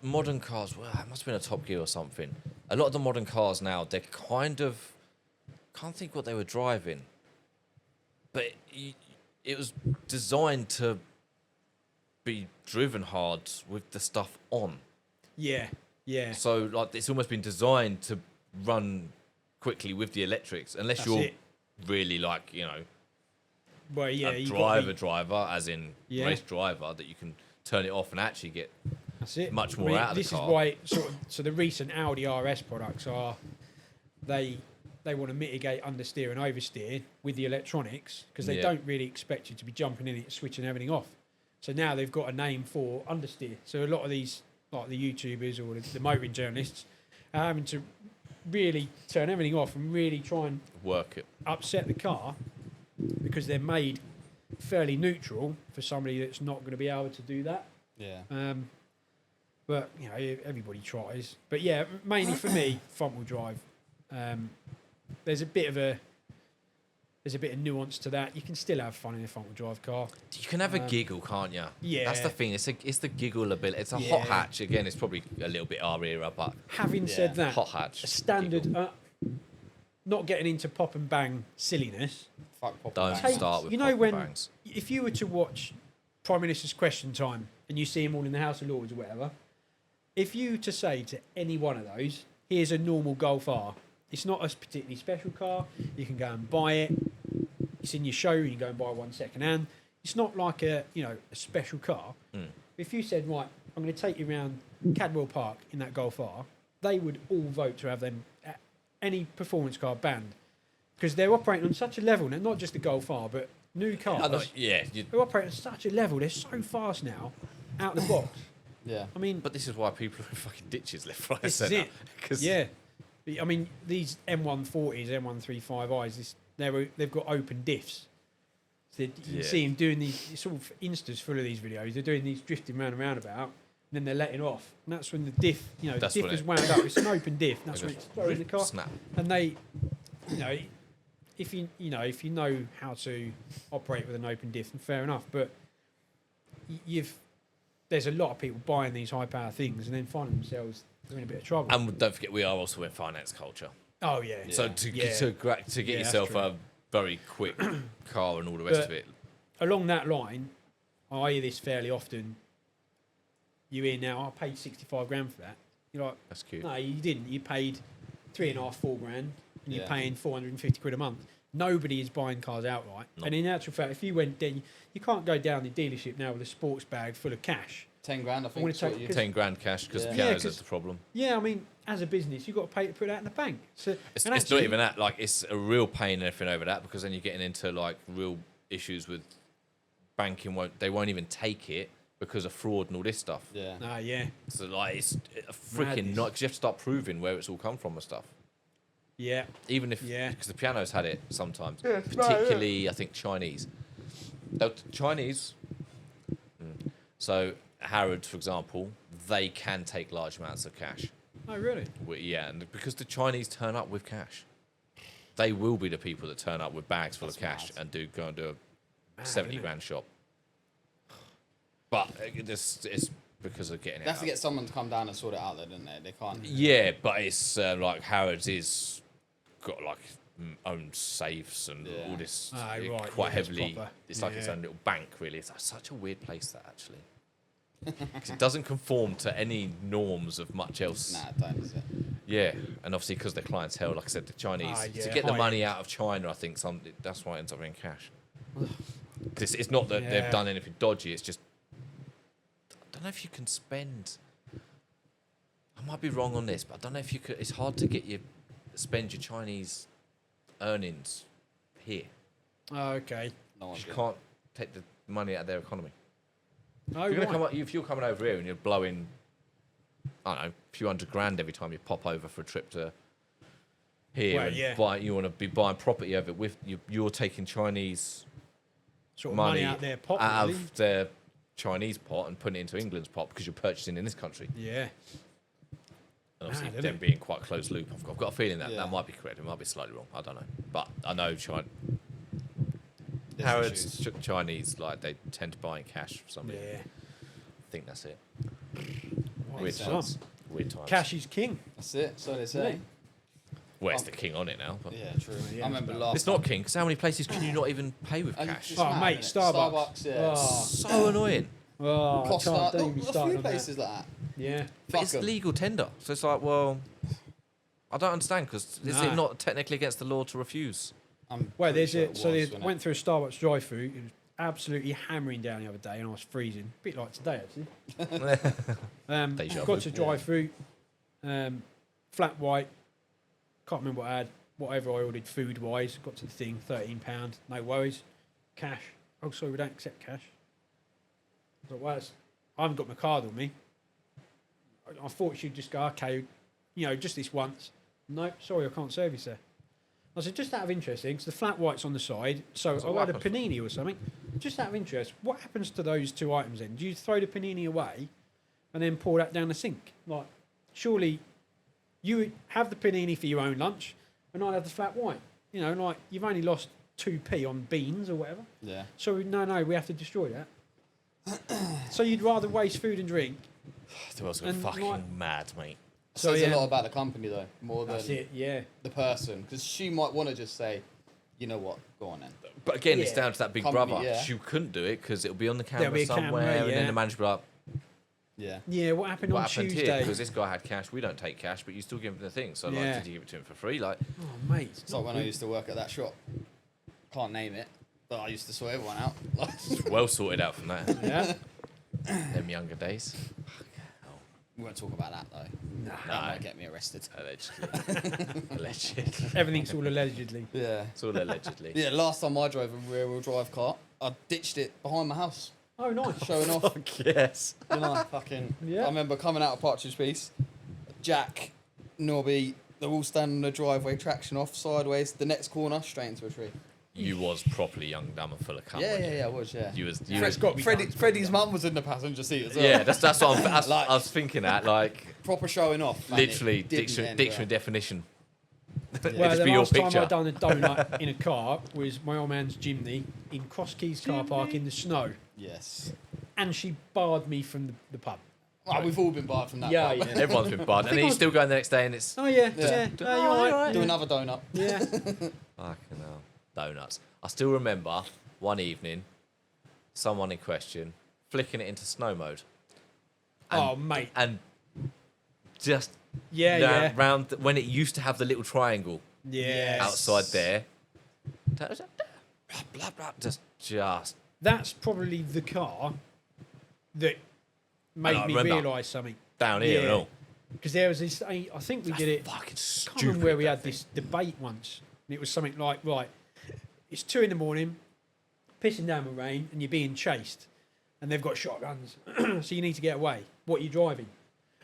modern cars, well, it must have been a Top Gear or something. A lot of the modern cars now, they're kind of, can't think what they were driving, but it was designed to be driven hard with the stuff on. Yeah, yeah. So like it's almost been designed to run quickly with the electrics, unless That's you're it. really like Well, yeah, a you've got to driver, as in Yeah. race driver, that you can turn it off and actually get. That's it. much more out of the this car. is why so the recent Audi RS products are they want to mitigate understeer and oversteer with the electronics because they Yeah. don't really expect you to be jumping in it, switching everything off. So now they've got a name for understeer. So a lot of these, like the YouTubers or the motoring journalists, are having to really turn everything off and really try and Work it. upset the car because they're made fairly neutral for somebody that's not going to be able to do that. Yeah. But everybody tries. But yeah, mainly for me, front wheel drive. There's a bit of there's a bit of nuance to that. You can still have fun in a front-wheel drive car. You can have a giggle, can't you? Yeah. That's the thing. It's the giggle ability. It's a Yeah. hot hatch. Again, it's probably a little bit our era, but Having said that, hot hatch. a standard, giggle. not getting into pop and bang silliness. Fuck pop Don't and bang. start with You know pop and when, bangs. if you were to watch Prime Minister's Question Time and you see them all in the House of Lords or whatever, if you were to say to any one of those, here's a normal Golf R, it's not a particularly special car, you can go and buy it, it's in your show, you can go and buy one second hand, it's not like a special car. If you said, right, I'm going to take you around Cadwell Park in that Golf R, they would all vote to have them at any performance car banned, because they're operating on such a level now, not just the Golf R, but new cars. I know, yeah. They're operating at such a level, they're so fast now, out of the box. Yeah. I mean, But this is why people are in fucking ditches left, right, and this is centre. it. 'Cause Yeah. I mean, these M140s, M135Is, they've got open diffs. So you can Yeah. see them doing these sort of Instas full of these videos. They're doing these drifting round and roundabout, and then they're letting off. And that's when the diff, the That's diff when is it- wound up. It's an open diff. And that's It when goes it's thrown in the car. snap. And they, if you know how to operate with an open diff, then fair enough. But there's a lot of people buying these high power things and then finding themselves they're in a bit of trouble. And don't forget, we are also in finance culture. Oh yeah. So Yeah. to Yeah. get Yeah, that's yourself true. a very quick car and all the rest But- of it, Along that line, I hear this fairly often. You hear now, I paid 65 grand for that. You're like, that's cute. no, you didn't. You paid 3.5, 4 grand, and you're Yeah. paying 450 quid a month. Nobody is buying cars outright. No. And in actual fact, if you went down, you can't go down the dealership now with a sports bag full of cash. 10 grand, I think. wanna is what take- you- 'cause- 10 grand cash because Yeah. the Yeah, pianos 'cause- is the problem. Yeah, I mean, as a business, you've got to pay to put that in the bank. So It's and not actually- even that. Like, it's a real pain and everything over that, because then you're getting into like real issues with banking. They won't even take it because of fraud and all this stuff. Yeah. Ah, yeah. So like, it's a freaking Madness. not, because you have to start proving where it's all come from and stuff. Yeah. Even if, Yeah. because the pianos had it sometimes, particularly I think Chinese. Chinese. So Harrods, for example, they can take large amounts of cash. Oh, really? Yeah, and because the Chinese turn up with cash, they will be the people that turn up with bags full of That's cash mad. and go and do a Mad, 70 isn't it? grand shop. But it's because of getting it They have to out. get someone to come down and sort it out, though, don't they? They can't. Yeah, but it's like Harrods is got like own safes and Yeah. all this Ah, right, quite yeah, it's heavily. proper. It's like its Yeah. own little bank, really. It's such a weird place, that actually. 'Cause it doesn't conform to any norms of much else. Nah, don't, is it? Yeah, and obviously because the clientele, like I said, the Chinese, Ah, to yeah, get the high money end. out of China, I think that's why it ends up being cash. Because it's not that Yeah. they've done anything dodgy. It's just I don't know if you can spend. I might be wrong on this, but I don't know if you could. It's hard to spend your Chinese earnings here. Oh, okay. No You idea. can't take the money out of their economy. Oh, If you're, right. if you're coming over here and you're blowing, I don't know, a few hundred grand every time you pop over for a trip to here, Well, and yeah. you want to be buying property over it with you're taking Chinese Sort of money money out there, pop, out really. of their Chinese pot and putting it into England's pot because you're purchasing in this country. Yeah. And obviously, Mad, isn't them it? being quite close loop, I've got a feeling that Yeah. that might be correct. It might be slightly wrong. I don't know, but I know There's Harrods issues. Chinese, like, they tend to buy in cash for some reason. Yeah. I think that's it. What Weird sense. times. Weird times. Cash is king. That's it. So they say. Well, it's the king on it now. But Yeah, true. Yeah, I remember it's last. it's not king, because how many places can you not even pay with And cash? it's Oh, mad, mate, isn't it? Starbucks. Yeah. Oh. So annoying. Oh, I Costa. can't Not, even a start few on that. places like that. Yeah. But Fuck it's 'em. legal tender. So it's like, well, I don't understand, because is Nah. it not technically against the law to refuse? I'm Well, pretty there's sure it. So was, they wasn't went it? through a Starbucks drive-through. It was absolutely hammering down the other day, and I was freezing. A bit like today, actually. Deja Got vu. to drive-through. Flat white. Can't remember what I had. Whatever I ordered food-wise. Got to the thing. £13. No worries. Cash. Oh, sorry, we don't accept cash. I thought, well, I haven't got my card on me. I thought she'd just go, okay, just this once. No, sorry, I can't service her. I said, just out of interest, because the flat white's on the side, so So I what had a happens? panini or something. Just out of interest, what happens to those two items then? Do you throw the panini away and then pour that down the sink? Like, surely you would have the panini for your own lunch and I'd have the flat white. Like, you've only lost 2p on beans or whatever. Yeah. So no, we have to destroy that. So you'd rather waste food and drink. They was And, fucking like- mad, mate. So Says yeah, a lot about the company though, more than that's it. Yeah, the person, because she might want to just say, you know what, go on then. But again, it's Yeah. down to that big Company, brother. yeah. She couldn't do it because it'll be on the There'll camera be a camera, somewhere, and then yeah. the manager will be like, Yeah. yeah. What happened "What on happened Tuesday? here?" Because this guy had cash. We don't take cash, but you still give him the thing. So like, Yeah. did you give it to him for free? Like, Oh mate, It's like when I used to work at that shop. Can't name it, but I used to sort everyone out. Like, well sorted out from that. yeah. Them younger days. we won't talk about that though. Nah. That might get me arrested. Allegedly. Allegedly. Everything's all allegedly. Yeah. It's all allegedly. Yeah, last time I drove a rear-wheel drive car, I ditched it behind my house, Oh nice. showing off. Fuck yes. You know, fucking. Yeah. I remember coming out of Partridge Piece, Jack, Nobby, they're all standing on the driveway, traction off, sideways, the next corner, straight into a tree. You was properly young, dumb, and full of cum. Yeah, weren't yeah, you? yeah, I was, yeah. You was. Fred- You Fred's was got to be done. Freddie's mum was in the passenger seat as well. yeah, that's what Like- I was thinking at. Like, Proper showing off. man. literally, It didn't end dictionary well. definition. Well, Just the be your last time picture. I done a donut in a car was my old man's Jimny in Cross Keys car park in the snow, Yes. and she barred me from the pub. Well, we've all been barred from that. Yeah, part. yeah. Everyone's been barred, and then you still going the next day, and it's Oh yeah, Yeah. yeah. No, you're right. Do Yeah. another donut. Yeah. fucking hell. Donuts. I still remember one evening, someone in question flicking it into snow mode. And, Oh, mate. And just Yeah, yeah. round when it used to have the little triangle Yeah. outside there. That was blah, blah, blah, just That's probably the car that made I me remember. realise something. down here and Yeah. all. Because there was this, I think we did it. Fucking I can't stupid. remember where we that had thing. this debate once. And it was something like, right, it's 2 a.m, pissing down with rain, and you're being chased, and they've got shotguns, so you need to get away. What are you driving?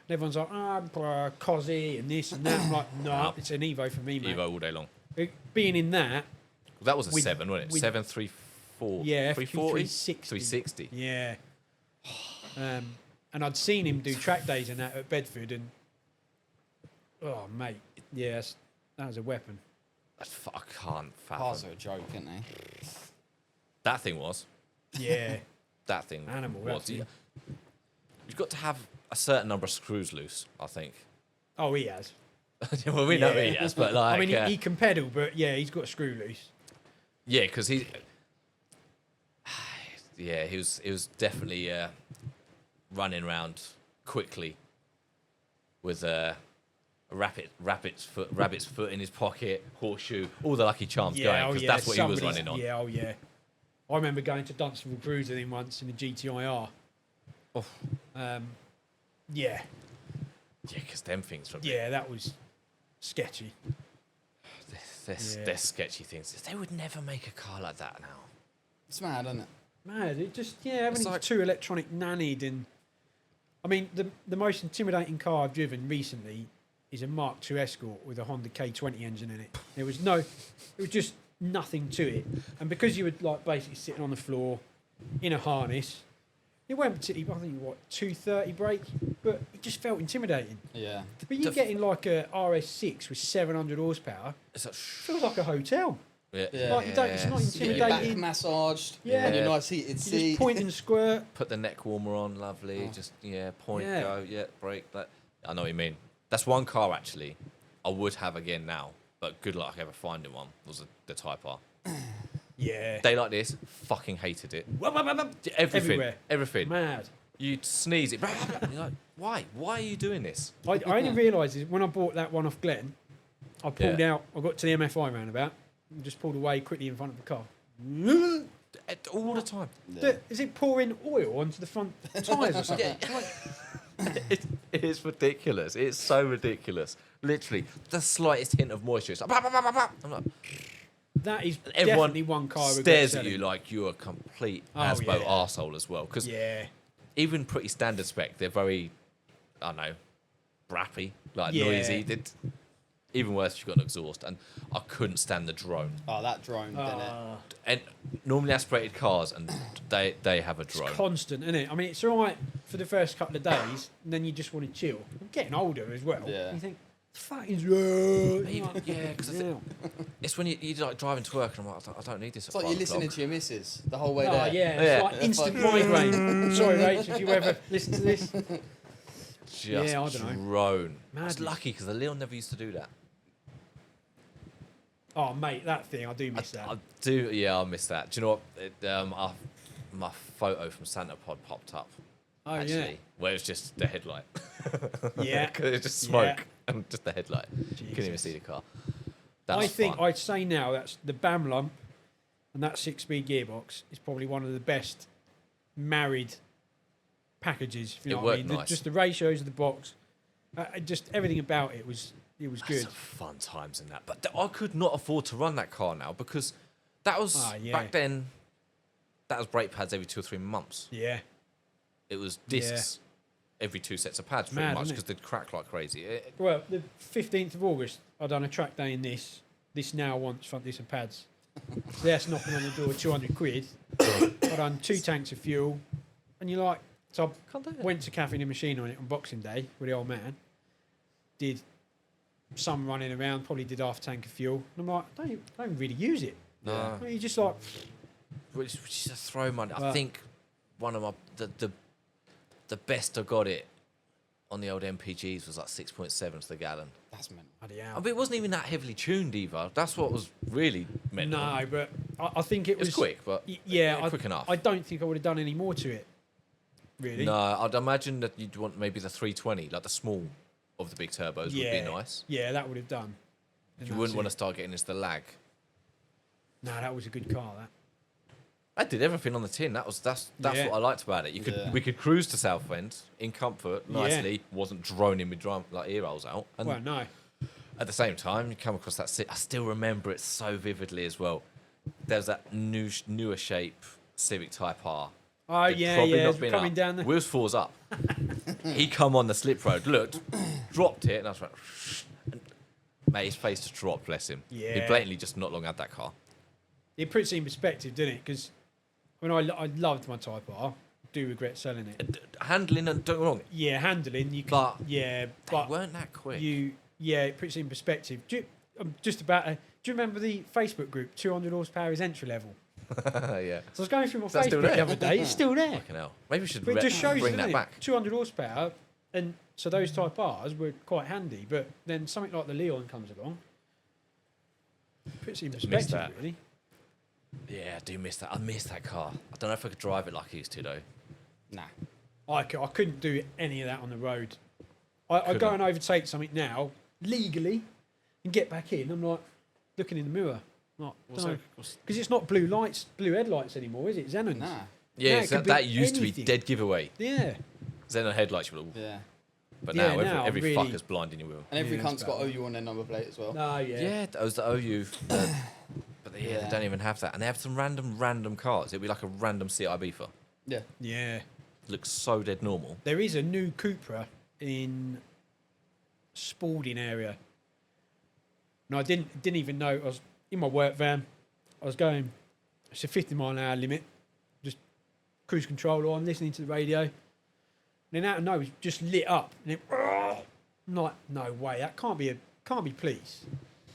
And everyone's like, Cosy and this and that. I'm like, no, it's an Evo for me, mate. Evo all day long. Being in that, That was a With- 7, wasn't it? with- 734. yeah, 340? 360. 360. Yeah. And I'd seen him do track days and that at Bedford, and oh mate, yes, that was a weapon. I can't Cars fathom. are a joke, aren't they? That thing was. Yeah, That thing Animal, was. actually. You've got to have a certain number of screws loose, I think. oh he has. Well, we know Yeah. he has, but like, I mean, he can pedal, but yeah, he's got a screw loose. yeah, because he, yeah, he was definitely running around quickly with a rabbit's foot in his pocket, horseshoe, all the Lucky Charms going, because that's what he was running on. Yeah, oh yeah. I remember going to Dunstable Cruise with him once in the GTIR. Oh. Yeah, Yeah, because them things from yeah, that was sketchy. Yeah. they're sketchy things. They would never make a car like that now. It's mad, isn't it? Mad, it just everything's like- too electronic nannied, and I mean the most intimidating car I've driven recently is a Mark II Escort with a Honda K20 engine in it. There was just nothing to it, and because you were like basically sitting on the floor in a harness, it went particularly. I think 230 brake, but it just felt intimidating. Yeah. But you're getting like a RS6 with 700 horsepower. It's like, Feels like a hotel. Yeah. Like you don't. It's not Get your back intimidating. massaged. Yeah. On your nice heated You seat. just point and squirt. put the neck warmer on, lovely. Oh. Just point, Yeah. go, brake. That I know what you mean. That's one car actually I would have again now, but good luck ever finding one. Was the Type R. Yeah. Day like this, fucking hated it. Everywhere. Everything. Mad. You'd sneeze it. You're like, why? Why are you doing this? I only realised is when I bought that one off Glenn, I pulled Yeah. out. I got to the MFI roundabout and just pulled away quickly in front of the car. All the time. Is it pouring oil onto the front tyres or something? It is ridiculous. It's so ridiculous. Literally, the slightest hint of moisture. It's like, bah, bah, bah, bah, bah. I'm like, That is everyone definitely one car. I regret stares at selling. you like you're a complete Oh, Asbo yeah. arsehole as well. Because Yeah. even pretty standard spec, they're very, I don't know, brappy, like Yeah. noisy. Even worse if you've got an exhaust. And I couldn't stand the drone. Oh, that drone, didn't it? And normally aspirated cars, and they have a drone. Constant, isn't it? I mean, it's all right for the first couple of days, and then you just want to chill. I'm getting older as well. Yeah. You think, fuck is Yeah, because it's when you're like driving to work and I'm like, I don't need this. It's like you're listening to your missus the whole way Oh, there. yeah, Yeah. it's like instant migraine. Sorry, Rach, if you ever listen to this. Just Yeah, I don't know. drone. I was Madness. lucky because the Leon never used to do that. Oh, mate, that thing, I do miss that. I do, yeah, I miss that. Do you know what? My photo from Santa Pod popped up. Oh, Actually, where it was just the headlight. Yeah. Because it's just smoke Yeah. and just the headlight. Couldn't even Jesus. see the car. I That's think fun. I'd say now that's the BAM lump and that 6-speed gearbox is probably one of the best married packages. If you know It what I worked mean. nice. Just the ratios of the box, just everything about it was That's good. some fun times in that. But I could not afford to run that car now because that was Yeah. back then. That was brake pads every 2 or 3 months. Yeah, It was discs every 2 sets of pads pretty Mad, much isn't because they'd crack like crazy. well, the 15th of August, I done a track day in this. This now wants front disc and pads. So that's knocking on the door, 200 quid. I done 2 tanks of fuel, and you're like, so Can't do I it. went to Cafe and the Machine on it on Boxing Day with the old man. Did some running around, probably did half a tank of fuel. And I'm like, don't really use it. No. You just like, Which is a throw money. I Well- think one of my the best I got it on the old MPGs was like 6.7 to the gallon. That's mental. bloody I hell. mean, it wasn't even that heavily tuned either. That's what was really meant. No, but I think it It was quick, but yeah, quick enough. I don't think I would have done any more to it. Really? No, I'd imagine that you'd want maybe the 320, like the small of the big turbos, yeah, would be nice. Yeah, that would have done. You wouldn't want to start getting into the lag. No, that was a good car. That. I did everything on the tin. That's Yeah. what I liked about it. We could cruise to Southend in comfort, nicely. Wasn't droning with drum like ear rolls out. And Well, no. at the same time, you come across that. I still remember it so vividly as well. There's that newer shape Civic Type R. Oh It'd yeah, probably yeah. not been Coming up. down the. Wheels fours up. He come on the slip road, looked, dropped it, and I was like, and, mate, his face just dropped. Bless him. He Yeah. blatantly just not long had that car. It puts it in perspective, didn't it? Because when I loved my Type R, do regret selling it. Handling, and don't get me wrong, Yeah, handling you can. But yeah, they but weren't that quick. it puts it in perspective. I'm just about. Do you remember the Facebook group 200 horsepower is entry level? Yeah. So I was going through my Is that still Facebook the there? other day. It's still there. Fucking hell. Maybe we should But it just shows, bring doesn't that it? back. 200 horsepower, and so those Type R's were quite handy. But then something like the Leon comes along, puts it in Just perspective, missed that. really. Yeah, I do miss that. I miss that car. I don't know if I could drive it like I used to, though. Nah. I couldn't do any of that on the road. I go and overtake something now legally and get back in. I'm like looking in the mirror, because it's not blue headlights anymore, is it? Xenons. Nah. Yeah, Now it so could be that used to be anything. dead giveaway. Yeah. Xenon headlights, were all- Yeah. but Yeah, now now every really- fucker's blinding you with them. And every Yeah, cunt's it's got bad. OU on their number plate as well. No, yeah. Yeah, those the OU. But they Yeah. don't even have that. And they have some random cars. It'd be like a random CIB for. Yeah. Yeah. Looks so dead normal. There is a new Cupra in Spalding area. No, I didn't even know. I was in my work van. I was going. It's a 50-mile-an-hour limit. Just cruise control on, listening to the radio. And then out of nowhere, it just lit up. And it, I'm like, no way, that can't be police.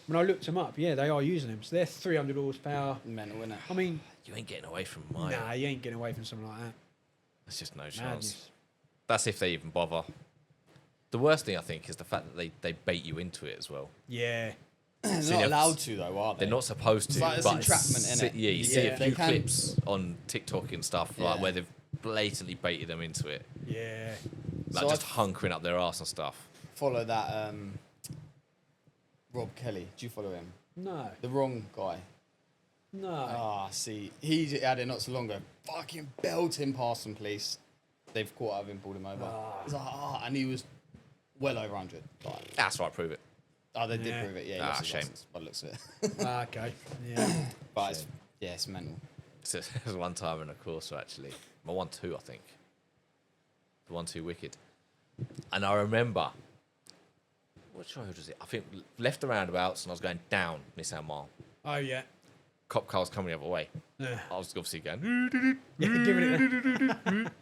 When I looked them up, yeah, they are using them. So they're 300 horsepower. Mental, innit? I mean, You ain't getting away from mine. nah, you ain't getting away from something like that. There's just no chance. Madness. That's if they even bother. The worst thing I think is the fact that they bait you into it as well. Yeah. They're See, not they're- allowed to though, are they? They're not supposed to. It's like it's but entrapment, innit? Yeah, you see Yeah, a they few can- clips on TikTok and stuff like Yeah. where they've blatantly baited them into it, Yeah. like So just I- hunkering up their ass and stuff. Follow that Rob Kelly. Do you follow him? No. The wrong guy. No. Ah, see, he had it not so long ago. Fucking belting past some police. They've caught up of him, pulled him over. It's like, and he was well over 100. Like, That's right, prove it. oh, they did Yeah. prove it. Yeah, he Ah, lost his shame. license by the looks of it. Okay. Yeah. But it's mental. So, there was one time in a Corsa actually, my 1-2 I think, the 1-2 Wicked, and I remember, which road was it? I think left the roundabouts and I was going down Nissan Mile. Oh yeah. Cop car was coming the other way. Yeah. I was obviously going Yeah, giving it.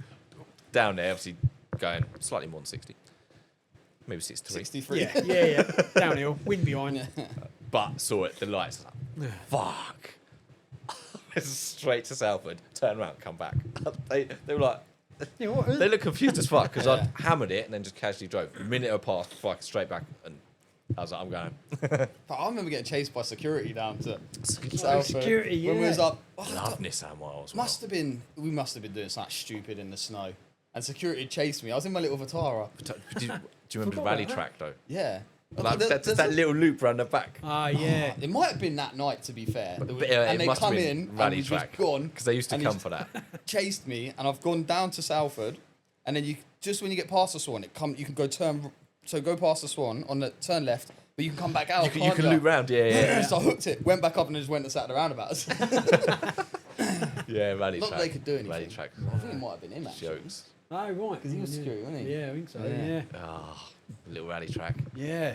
down there, obviously going slightly more than 60. maybe 63. 63. Yeah. Downhill, wind behind. But saw it, the lights, like, fuck. It's straight to Salford, turn around, come back. They were like, Yeah, what? they look confused as fuck because I'd hammered it and then just casually drove. A minute had passed, fucking straight back, and I was like, I'm going. But I remember getting chased by security down to Oh, security, when we was yeah. up. Love Nissan miles. We must have been doing something stupid in the snow, and security chased me. I was in my little Vitara. Do you remember the Forgot rally about that. track though? Yeah. Like, that's that little loop round the back. Ah, yeah. It might have been that night, to be fair. But, And it they must have come been in rally and track we've gone because they used to and come he's- for that. chased me, and I've gone down to Salford, and then you just when you get past the Swan, you can go go past the Swan on the turn left, but you can come back out. You can loop round, yeah. So I hooked it, went back up, and then just went and sat in the roundabouts. Yeah, rally Not track. that they could do anything. Rally track. I think it might have been him actually. Jokes. Oh, right. Because he was security, wasn't he? Yeah, I think so. Yeah. Yeah. Ah, little rally track. Yeah.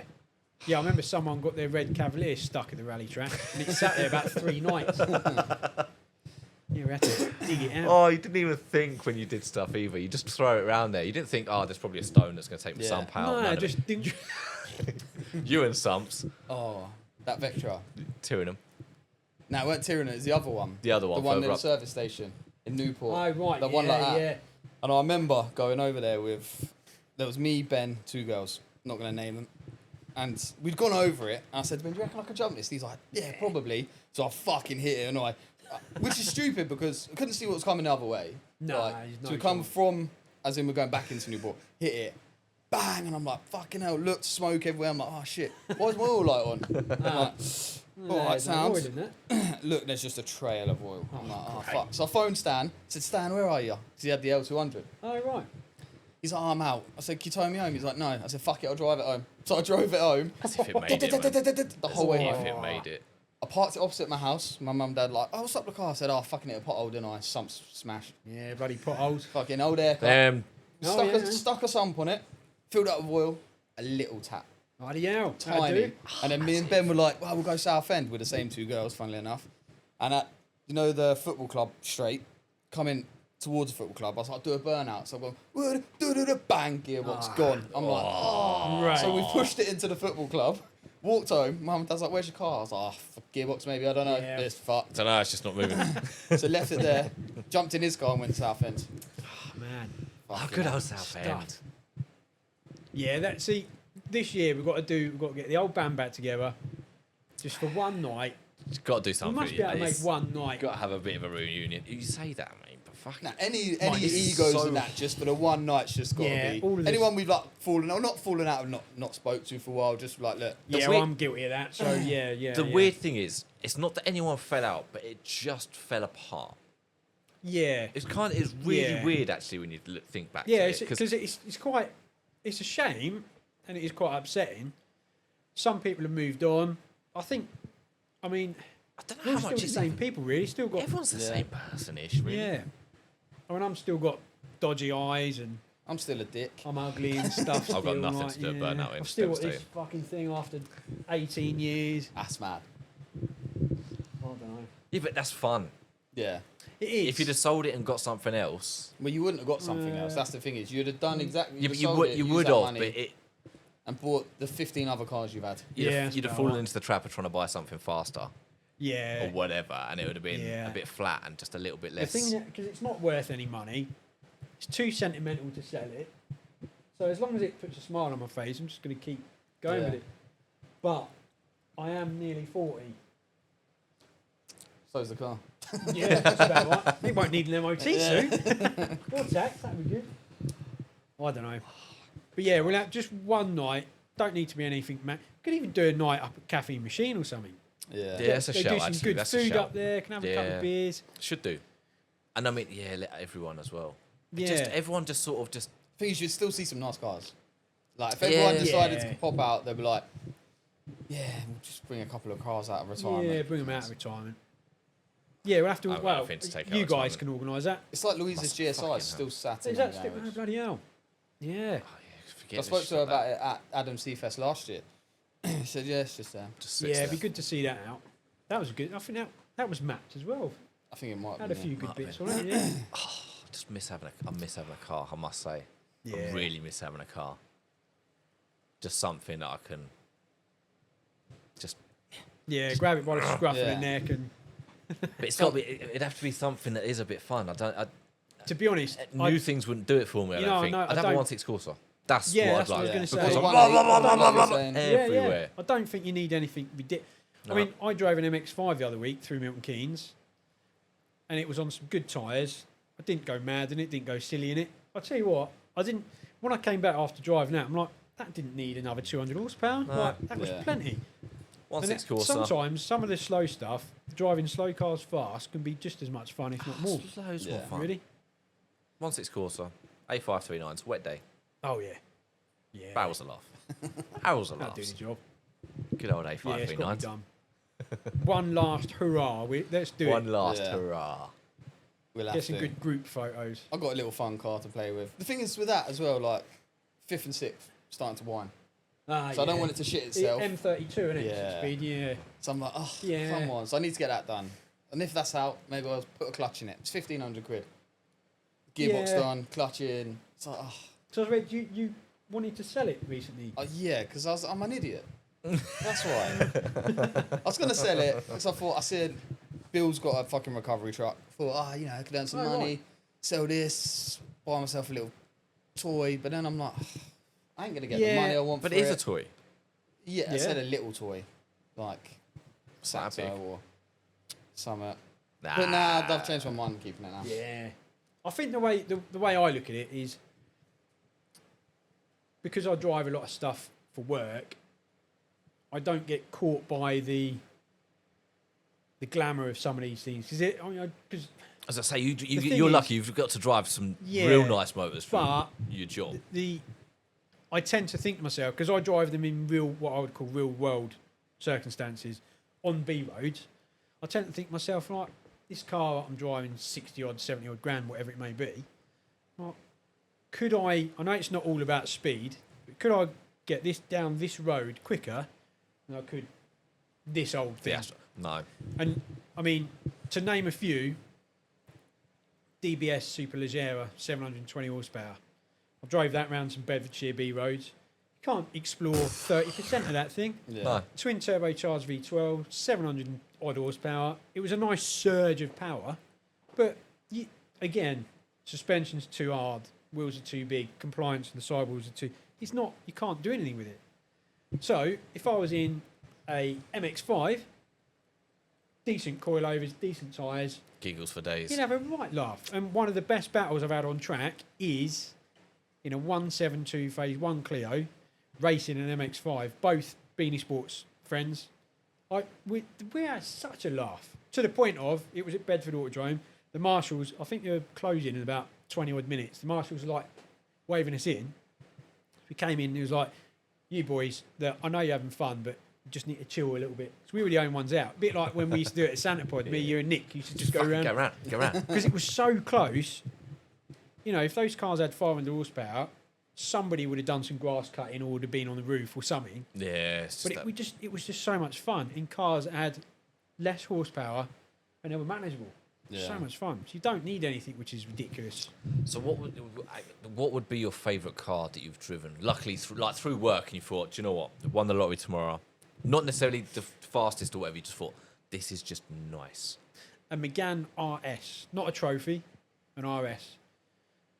Yeah, I remember someone got their red Cavalier stuck at the rally track, and it sat there about 3 nights. Yeah, we had to dig it out. Oh, you didn't even think when you did stuff either. You just throw it around there. You didn't think, oh, there's probably a stone that's going to take me Yeah. sump out. No, None I of just it. didn't. You and Sumps, Oh, that Vectra. two of them. No, it weren't Tyrrell, it was the other one. The other one, The one further near the up. service station in Newport. Oh, right. The yeah, one like that. Yeah. And I remember going over there there was me, Ben, 2 girls, not going to name them. And we'd gone over it, and I said to Ben, do you reckon I could jump this? He's like, yeah, probably. So I fucking hit it, and which is stupid because I couldn't see what was coming the other way. No, Like, there's no so we come chance. from, as in we're going back into Newport, hit it, bang, and I'm like, fucking hell, look, smoke everywhere. I'm like, oh shit, why is my oil light on? I'm like, all right, There's no sounds. oil in that. Look, there's just a trail of oil. I'm like, oh fuck. So I phoned Stan, said, Stan, where are you? Because he had the L200. Oh, right. He's like, oh, I'm out. I said, can you tow me home? He's like, no. I said, fuck it, I'll drive it home. So I drove it home. As if it made it, man. The whole way If home. it made it. I parked it opposite my house. My mum and dad like, oh, what's up with the car? I said, oh, fucking hit a pothole, didn't I? Sumps smashed. Yeah, bloody potholes. Fucking old aircraft. Oh, yeah, yeah. Stuck a sump on it, filled up with oil, a little tap. Bloody hell. that'd Tiny. do. And then me and Ben were like, well, we'll go Southend with the same 2 girls, funnily enough. And at, the football club straight, coming towards the football club, I was like, do a burnout. So I'm going, bang, gearbox, gone. I'm like, oh. Right. So we pushed it into the football club, walked home. Mum and Dad's like, where's your car? I was like, oh, gearbox maybe, I don't know. Yeah. It's fucked. I don't know, it's just not moving. So left it there, jumped in his car and went to Southend. Oh, man. Oh, good old Southend. Stud. Yeah, see, this year we've got to get the old band back together, just for one night. You've got to do We something. must be able to make one night. Got to have a bit of a reunion. You say that, mate, but fuck Now, it. any this is egos so- in that, just for the one night's just got to Yeah, be. all of this- Anyone we've like not fallen out of, not spoke to for a while, just like, look. Yeah, weird- I'm guilty of that. So yeah. The weird thing is, it's not that anyone fell out, but it just fell apart. Yeah. It's really Yeah. weird actually when you think back Yeah, to it. because it's quite, it's a shame, and it is quite upsetting. Some people have moved on. I mean, I don't we're know how still much the it's same people, really. Still got, Everyone's the Yeah. same person-ish, really. yeah. I mean, I'm still got dodgy eyes, and I'm still a dick. I'm ugly and stuff. I've got still, nothing like, to do with burnout, I've it's still got this devastating. fucking thing after 18 years. That's mad. I don't know. Yeah, but that's fun. Yeah. It is. If you'd have sold it and got something else, Well, you wouldn't have got something else. That's the thing is, you'd have done exactly. yeah, but sold it, you used would that have, money, but it, and bought the 15 other cars you've had. you'd Yeah, have, you'd have about fallen right. into the trap of trying to buy something faster yeah. or whatever, and it would have been Yeah. a bit flat and just a little bit The less. thing because it's not worth any money, it's too sentimental to sell it. So as long as it puts a smile on my face, I'm just going to keep going Yeah. with it. But I am nearly 40. So's the car. Yeah, that's about right. It won't need an MOT soon. Or tax, that'd be good. I don't know. But yeah, we'll have just one night. Don't need to be anything, man. Could even do a night up at Caffeine Machine or something. Yeah. Yeah, that's a They shout, do some actually. good That's a food shout. up there. Can have a couple Yeah. of beers. Should do. And I mean, yeah, let everyone as well. Yeah. Just everyone just sort of just Thing is, you'd still see some nice cars. Like if everyone Yeah. decided Yeah. to pop out, they'd be like, yeah, we'll just bring a couple of cars out of retirement. Yeah, bring them out of retirement. Yeah, we'll have to. I've got Well, nothing to take out you of guys retirement. can organise that. It's like Louisa's Must GSI fucking is still sat in Is the that still, oh, garage. bloody hell? Yeah. oh, yeah, forget I spoke this to her shit like about it at Adam Seafest last year. She said, yeah, it's just there. that. Just sits Yeah, it'd there. be good to see that out. That was good. I think that was mapped as well. I think it might Had be. a few good Might bits be. on it. Yeah. I just miss having a car, I must say. Yeah. I really miss having a car. just something that I can just. Yeah, grab it by the scruff of Yeah. the neck, and But it's got to be. It'd have to be something that is a bit fun. to be honest, New things wouldn't do it for me. I You don't know, think. no, I I'd have a don't- 1/6 Corsa. That's Yeah, what that's I'd what I was like. gonna say. Because Yeah. one week, like you're saying, Everywhere. I don't think you need anything ridiculous. No. I mean, I drove an MX-5 the other week through Milton Keynes, and it was on some good tyres. I didn't go mad in it, didn't go silly in it. I'll tell you what, I didn't. When I came back after driving that, I'm like, that didn't need another 200 horsepower. No. Like, that was Yeah. plenty. 1/6 And Corsa. sometimes some of the slow stuff, driving slow cars fast, can be just as much fun, if not more. Loads more Yeah. fun. Really? 1/6 Corsa. A539s. Wet day. Oh yeah. Yeah. Barrels a laugh. Barrels a That'll laugh. do the job. Good old Yeah, it's got to be A539s. done. One last hurrah. Let's do One it. last Yeah. hurrah. We'll have Get some to. good group photos. I've got a little fun car to play with. The thing is with that as well, like 5th and 6th starting to whine. Ah, So I don't want it to shit itself. M32, isn't it? Yeah. Speed, yeah. So I'm like, oh, Yeah. come on. So I need to get that done. And if that's out, maybe I'll put a clutch in it. It's 1,500 quid. Gearbox Yeah. done, clutch in. It's like, oh, So I read you wanted to sell it recently. yeah, because I'm an idiot. That's why. I was going to sell it because I said, Bill's got a fucking recovery truck. I thought, I could earn some Oh, money, right. sell this, buy myself a little toy. But then I'm like, I ain't going to get Yeah, the money I want But for it is a toy. Yeah, I Yeah. said a little toy. Like, That Sato big. or something. But nah, I've changed my mind and keeping it now. Yeah. I think the way I look at it is because I drive a lot of stuff for work, I don't get caught by the glamour of some of these things. Because As I say, thing you're is- lucky. You've got to drive some Yeah, real nice motors for but your job. I tend to think to myself, because I drive them in what I would call real world circumstances on B roads, I tend to think to myself, like, this car I'm driving 60 odd, 70 odd grand, whatever it may be, like, I know it's not all about speed, but could I get this down this road quicker than I could this old thing? Yes. No. And I mean, to name a few, DBS Superleggera, 720 horsepower. I drove that around some Bedfordshire B roads. You can't explore 30% of that thing. Yeah. No. Twin turbocharged V12, 700 odd horsepower. It was a nice surge of power, but again, suspension's too hard, wheels are too big, compliance and the sidewalls are too. It's not. You can't do anything with it. So if I was in a MX-5, decent coilovers, decent tyres, Giggles for days. you'd have a right laugh. And one of the best battles I've had on track is in a 172 Phase 1 Clio, racing an MX-5, both Beanie Sports friends. We had such a laugh. To the point of, it was at Bedford Autodrome, the marshals, I think they were closing in about 20 odd minutes. The marshals were like waving us in. We came in and he was like, you boys, I know you're having fun, but you just need to chill a little bit. So we were the only ones out. A bit like when we used to do it at Santa Pod, me, you and Nick used to just go Fucking around. Go around. Because it was so close. You know, if those cars had 500 horsepower, somebody would have done some grass cutting or would have been on the roof or something. Yeah. It's But just it was just so much fun in cars that had less horsepower and they were manageable. Yeah. So much fun. So you don't need anything which is ridiculous. So what would be your favourite car that you've driven? Luckily, through work, and you thought, do you know what? I won the lottery tomorrow. Not necessarily the fastest or whatever. You just thought, this is just nice. A Megane RS, not a trophy, an RS.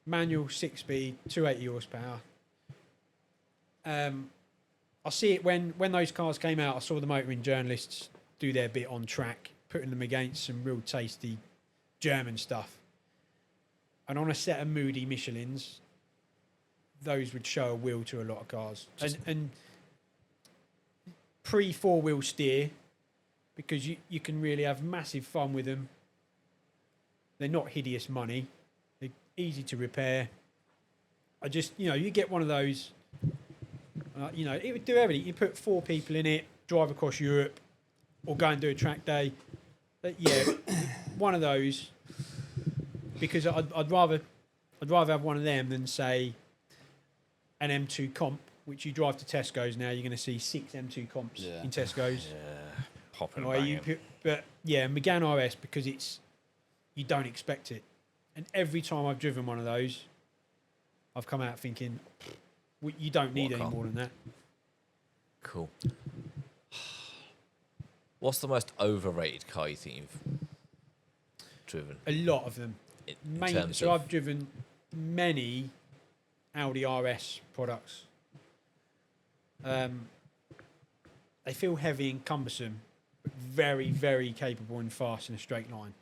Manual, 6-speed, 280 horsepower. I see it when those cars came out. I saw the motoring journalists do their bit on track, putting them against some real tasty German stuff. And on a set of Moody Michelins, those would show a wheel to a lot of cars. And pre-4-wheel steer, because you can really have massive fun with them. They're not hideous money. They're easy to repair. You get one of those, it would do everything. You put 4 people in it, drive across Europe, or go and do a track day. One of those, because I'd rather have one of them than say an M2 comp, which you drive to Tesco's now. You're going to see 6 M2 comps Yeah. in Tesco's. Yeah. Hopping and Right, banging. but yeah, Megane RS, because you don't expect it, and every time I've driven one of those, I've come out thinking, you don't need What a any car. more than that. Cool. What's the most overrated car you think you've driven? A lot of them. In terms So of... I've driven many Audi RS products. They feel heavy and cumbersome, but very, very capable and fast in a straight line.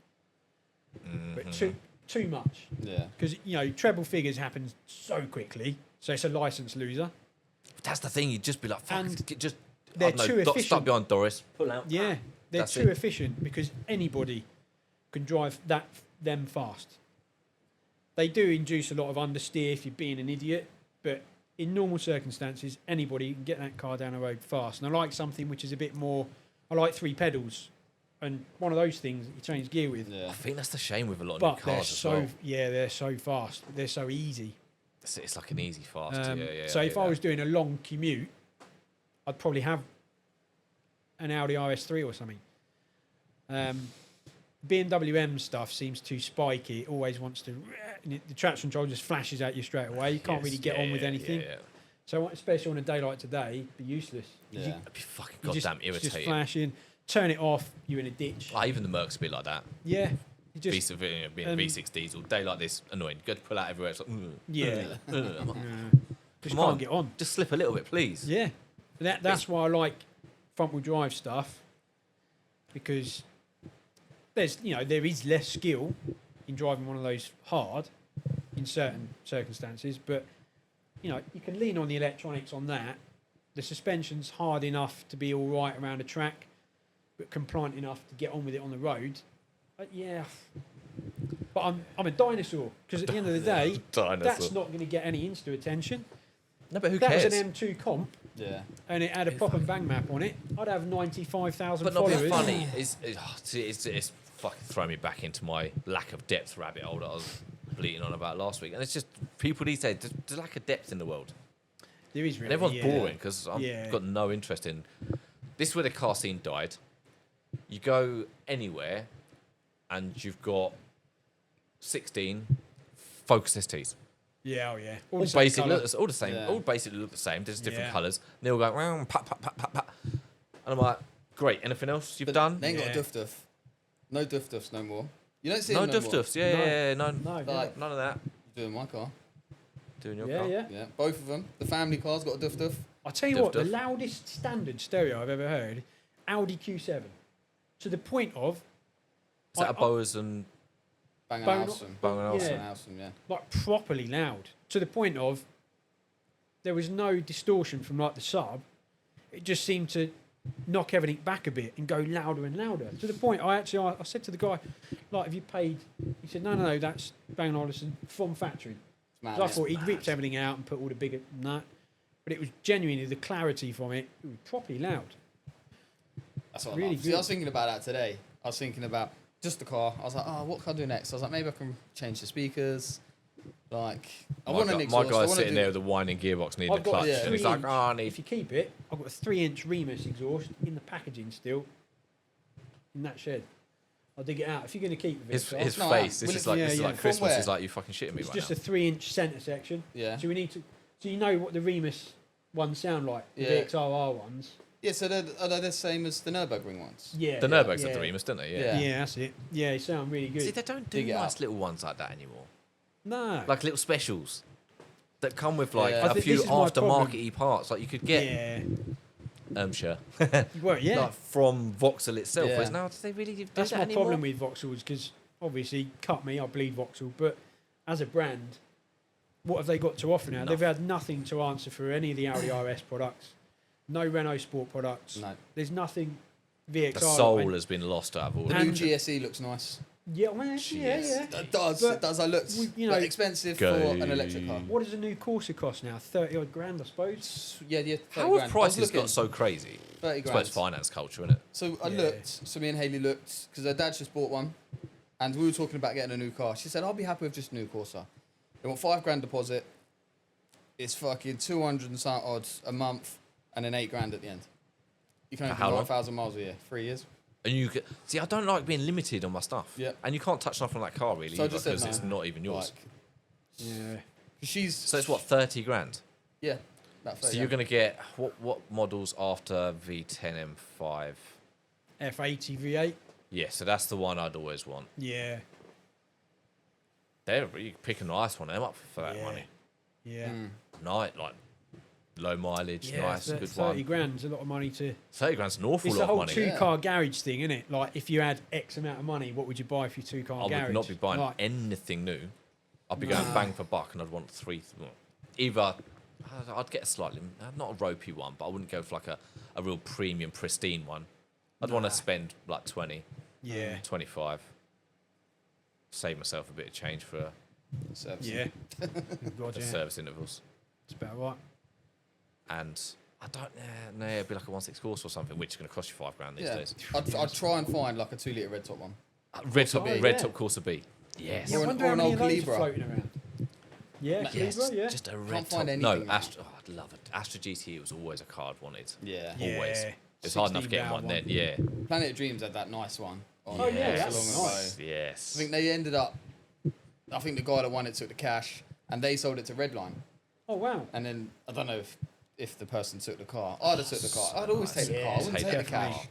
But too much. Yeah. Because, you know, treble figures happen so quickly, so it's a license loser. That's the thing. You'd just be like, fuck, And just... they're I don't know, too efficient. Stop behind Doris. Pull out. Yeah, they're That's too it. efficient because anybody can drive them fast. They do induce a lot of understeer if you're being an idiot, but in normal circumstances, anybody can get that car down the road fast. And I like something which is a bit more. I like 3 pedals, and one of those things that you change gear with. Yeah. I think that's the shame with a lot of But new they're cars as so well. they're so fast. They're so easy. It's like an easy fast. So if I yeah. was doing a long commute, I'd probably have an Audi RS3 or something. BMW M stuff seems too spiky. It always wants to. And the traction control just flashes at you straight away. You can't Yes, really get on with anything. Yeah. So especially on a day like today, it'd be useless. Yeah. It'd be fucking You goddamn it's just irritating. flashing. Turn it off. You're in a ditch. Like, even the Merc's a bit like that. Yeah. You just Being a V6 diesel, day like this, annoying. Go to pull out everywhere. It's like, yeah. ugh. Just Come can't on. get on. Just slip a little bit, please. Yeah. That's why I like front wheel drive stuff, because there is less skill in driving one of those hard in certain circumstances, but you can lean on the electronics on that. The suspension's hard enough to be all right around a track, but compliant enough to get on with it on the road. Yeah. But I'm a dinosaur, because at the end of the day, that's not going to get any Insta attention. No, but who That cares? was an M2 comp, Yeah. and it had a pop and bang map on it. I'd have 95,000 But not followers. being funny. It's fucking throwing me back into my lack of depth rabbit hole that I was bleating on about last week. And it's just people these days, there's lack of depth in the world. There is And really. everyone's yeah. boring because I've got no interest in. This is where the car scene died. You go anywhere, and you've got 16 Focus STs. Yeah, oh yeah. All the same basically colour. all the same. Yeah. All basically look the same. Just different Yeah. colours. And they all go round, pat, pat, pat, pat, pat. And I'm like, great. Anything else you've But done? They ain't got Yeah. a duff duff. No duff duffs no more. You don't see No them duff more. duffs. Yeah, No. yeah, no, No, Like- none of that. You do in my car. Doing your yeah, car. yeah. Yeah. Both of them. The family car's got a duff duff. I'll tell you Duff what, the duff. loudest standard stereo I've ever heard, Audi Q7. To the point of, Is that a I- Bowers and Bang Bone- and Alston. Bone and Yeah. Bang and Alston, yeah. like, properly loud. To the point of, there was no distortion from, like, the sub. It just seemed to knock everything back a bit and go louder and louder. To the point, I said to the guy, like, have you paid? He said, no, that's Bang & Olufsen from factory. It's mad. 'Cause I thought he'd ripped everything out and put all the bigger that. But it was genuinely the clarity from it. It was properly loud. That's what really I love. See, good. I was thinking about that today. I was thinking about just the car. I was like, oh, what can I do next? I was like, maybe I can change the speakers. Like, I want an my exhaust. I guy's wanna sitting do- there with a whining gearbox needing a I've got clutch. a yeah. And he's like, 3-inch. oh, I need... If you keep it, I've got a 3-inch Remus exhaust in the packaging still in that shed. I'll dig it out. If you're going to keep it, His so face. No, This will is it- like yeah, this is yeah. like From Christmas. where? It's like you fucking shitting me it's right just now. a 3-inch centre section. Yeah. So we need to. So you know what the Remus ones sound like? The Yeah. VXRR ones. Yeah, so are they the same as the Nürburgring ones? Yeah. The Nürburgring's yeah. have the Remus, don't they? Yeah. Yeah, that's it. Yeah, they sound really good. See, they don't do Dig it nice up. little ones like that anymore. No. Like little specials that come with like Yeah. I a think few this is my problem. aftermarket-y parts. Like you could get, yeah. sure, Well, yeah. like from Vauxhall itself. Yeah. Whereas now, do they really do That's that my anymore? problem with Vauxhalls, because obviously, cut me, I bleed Vauxhall, but as a brand, what have they got to offer now? They've had nothing to answer for any of the Audi RS products, no Renault Sport products. No. There's nothing VXR. The soul has been lost out of all The of new it. GSE looks nice. Yeah, well, yeah, Jeez. yeah. It does. But It does. I looked you know, expensive Go. for an electric car. What does a new Corsa cost now? 30 odd grand, I suppose. Yeah, 30 How have grand. I was prices looking, got so crazy? 30 It's grand. finance culture, isn't it? So I Yeah. looked. So me and Hayley looked because her dad just bought one, and we were talking about getting a new car. She said, "I'll be happy with just a new Corsa." They want $5 deposit. It's fucking 200 and something odd a month, and then $8 at the end. You can only For how do long? 9,000 miles a year, 3 years. And you could see, I don't like being limited on my stuff. Yeah. And you can't touch nothing on that car really, So I either, just said because no. it's not even yours. Like, Yeah. 'cause she's So it's what, 30 grand? Yeah. About 30 So you're going to get what models after V10 M5? F80 V8. Yeah, so that's the one I'd always want. Yeah. You can pick a nice one. I'm up for that Yeah. money. Yeah. Nice, like low mileage, Yeah, nice, so good 30 one. grand's a lot of money to. 30 grand's an awful It's lot the of whole money. two-car garage thing, isn't it? Like, if you had X amount of money, what would you buy for your two-car I garage? would not be buying Like, anything new. I'd be going bang for buck, and I'd want either I'd get a slightly not a ropey one, but I wouldn't go for like a real premium, pristine one. I'd want to spend like 20, yeah. 25, save myself a bit of change for service. Yeah. God, the yeah. service intervals. It's about right. And I don't know, it'd be like a 1.6 course or something, which is going to cost you £5,000 these Yeah. days. I'd try and find like a 2 litre red top one. Red top, B. red Yeah. top Corsa B. Yes. Yeah, I Or an- wonder or how an many old of those are Libra. floating around. Yeah, Yes, Libra, yeah. just a red Can't top. find No, anything now. Astra. Oh, I'd love it. Astra GT was always a car I'd wanted. Yeah. Yeah. Always. It's hard enough 16 getting bar one one. then. Yeah. Planet of Dreams had that nice one. On Oh, yeah, not that's so long ago. nice. Yes. I think they ended up. I think the guy that won it took the cash, and they sold it to Redline. Oh, wow. And then I don't know if the person took the car. I'd have took the car. I'd always take the car. I wouldn't Take take the the car. cash.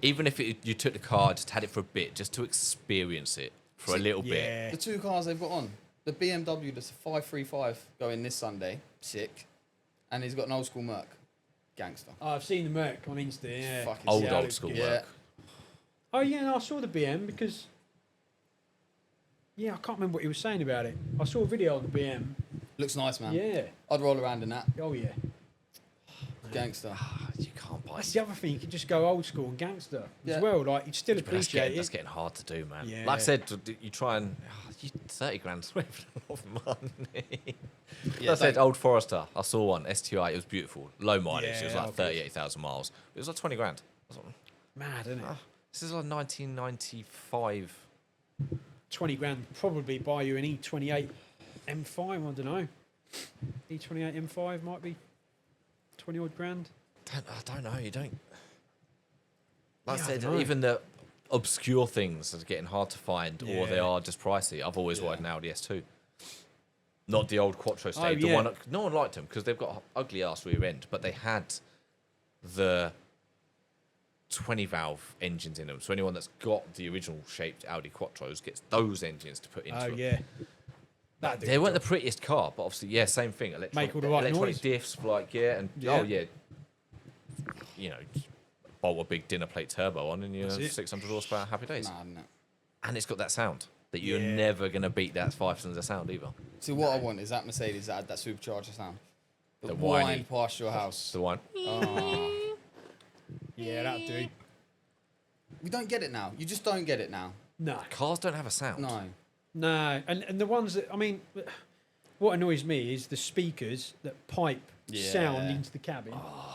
Even if you took the car, just had it for a bit, just to experience it for a little bit. Yeah. The 2 cars they've got on. The BMW, that's a 535 going this Sunday. Sick. And he's got an old school Merc. Gangster. Oh, I've seen the Merc on Insta, yeah. Fucking Old, sick. old school Yeah. work. Oh, yeah, no, I saw the BM because... Yeah, I can't remember what he was saying about it. I saw a video of the BM. Looks nice, man. Yeah. I'd roll around in that. Oh, yeah. Gangster. You can't buy That's the other thing. You could just go old school and gangster Yeah. as well. Like, you'd still But appreciate that's it. getting hard to do, man. Yeah. Like I said, you try and 30 grand's worth of money. Yeah, I said don't- Old Forester. I saw one STI. It was beautiful, low mileage. It was Yeah, like okay. 38,000 miles. It was like 20 grand. I was like, Mad, isn't it? this is like 1995. 20 grand probably buy you an E28 M5. I don't know. E28 M5 might be 20 odd grand. I don't know. You don't. Like Yeah, I I said, dunno. even the obscure things are getting hard to find, or they Yeah. are just pricey. I've always Yeah. wanted an Audi S2. Not the old Quattro stage. Oh, The yeah. one no one liked them because they've got ugly ass rear end, but they had the 20 valve engines in them. So anyone that's got the original shaped Audi Quattros gets those engines to put into Oh, them. yeah. That'd do They the weren't the job. prettiest car, but obviously, yeah, same thing. Make all the right electronic noise. diffs, like, yeah, and Yeah. oh, yeah. You know, bolt a big dinner plate turbo on and you're That's it. 600 horsepower, happy days. Mad, innit? And it's got that sound that you're Yeah. never going to beat that 5-cylinder sound either. See, what I want is that Mercedes that had that supercharger sound. The The whiny- wine past your house. The one. Oh. Yeah, that'd do. We don't get it now. You just don't get it now. No. Cars don't have a sound. No. No. And the ones that, I mean, what annoys me is the speakers that pipe sound Yeah. into the cabin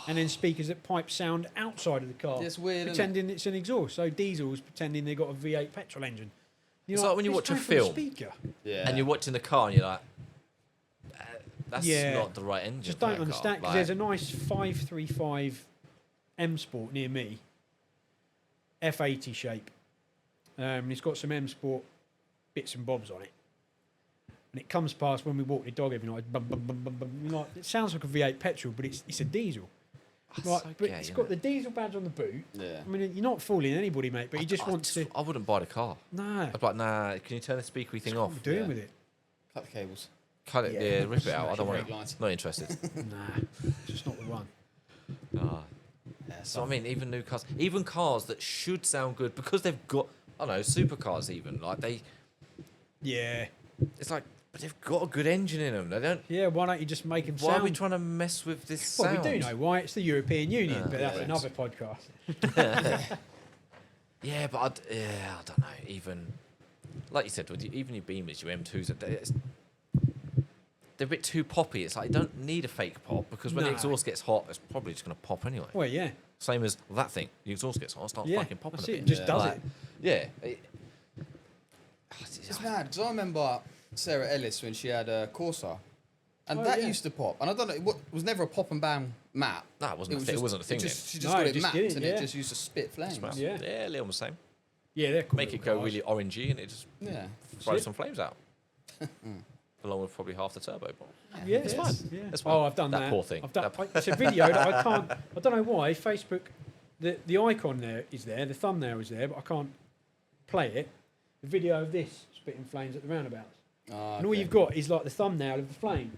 and then speakers that pipe sound outside of the car. It's weird, isn't it? Pretending it's an exhaust. So diesels pretending they've got a V8 petrol engine. You're It's like when you "It's watch a coming from the film speaker. Yeah. And you're watching the car and you're like, that's Yeah. not the right engine. Just for don't that understand car. because there's a nice 535 M Sport near me, F80 shape. It's got some M Sport bits and bobs on it, and it comes past when we walk the dog every night. Bum, bum, bum, bum, bum. You're like, it sounds like a V8 petrol, but it's a diesel. That's Right, but okay, it's isn't got it? the diesel badge on the boot. Yeah. I mean, you're not fooling anybody, mate. But he just wants to. I wouldn't buy the car. No, I'd be like, nah, can you turn the speakery thing off? what are you doing Yeah. with it? Cut the cables. Cut it, Yeah. yeah, rip it out. I Smash don't it want brake it. lines. Not interested. Nah, it's just not the one. Ah. Yeah, So I mean, even new cars, even cars that should sound good because they've got, I don't know, supercars even like Yeah, it's like, but they've got a good engine in them. They don't. yeah. Why don't you just make them Why sound? are we trying to mess with this Well, sound? we do know why. It's the European Union, Ah, but that's yeah. another podcast. Yeah, but I don't know. Even like you said, with even your Beamers, your M2s, they're a bit too poppy. It's like you don't need a fake pop because when the No. exhaust gets hot, it's probably just going to pop anyway. Well, yeah, Same as that thing. The exhaust gets hot, starts yeah. fucking popping That's a it. bit. It just Yeah. does Like, it. Yeah. It's mad because I remember Sarah Ellis when she had a Corsa, and Oh, that yeah. used to pop. And I don't know, it was never a pop and bang map. No, it wasn't. It wasn't a thing. She just No, got it it just mapped, did it, and yeah. it just used to spit flames. Then. Yeah. Yeah, Leon was saying. Yeah, they're cool Make it little go cars. really orangey and it just Yeah. throws it. some flames out. along with probably half the turbo. But Yeah, it's yes, fine. Yeah. It's fine. Oh, I've done that. That poor thing. I've done, That- it's a video that I can't. I don't know why Facebook. The icon there is there. The thumbnail is there, but I can't play it. The video of this spitting flames at the roundabouts, and all you've got is like the thumbnail of the flame,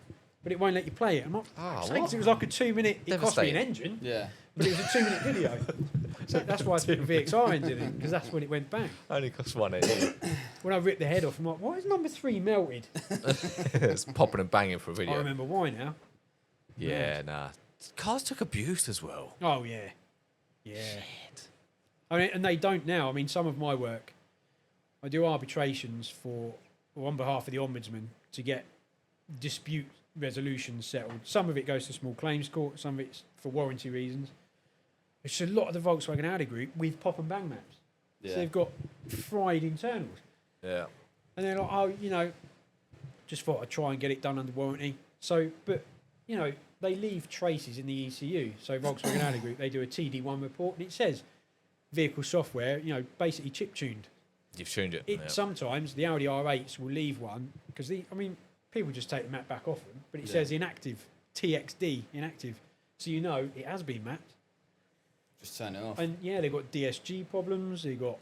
but it won't let you play it. I'm not. what? It was like a 2 minute. It cost me an Devastating. engine, Yeah. but it was a 2 minute video. So that's why I put the VXR engine in, because that's when it went bang. Only costs one engine. When I ripped the head off, I'm like, why is number 3 melted? It's popping and banging for a video. I remember why now. Yeah, nah. Cars took abuse as well. Oh yeah, yeah. I mean, and they don't now. I mean, some of my work, I do arbitrations or on behalf of the ombudsman to get dispute resolutions settled. Some of it goes to small claims court. Some of it's for warranty reasons. It's a lot of the Volkswagen Audi group with pop and bang maps. Yeah. So they've got fried internals, Yeah. and they're like, oh, just thought I'd try and get it done under warranty. So, but they leave traces in the ECU. So Volkswagen Audi Group, they do a TD1 report, and it says vehicle software, basically chip tuned. You've tuned it. It yeah. sometimes the Audi R8s will leave one because people just take the map back off them, but it says inactive, TXD inactive, so it has been mapped. Just turn it off. And yeah, they've got DSG problems, they've got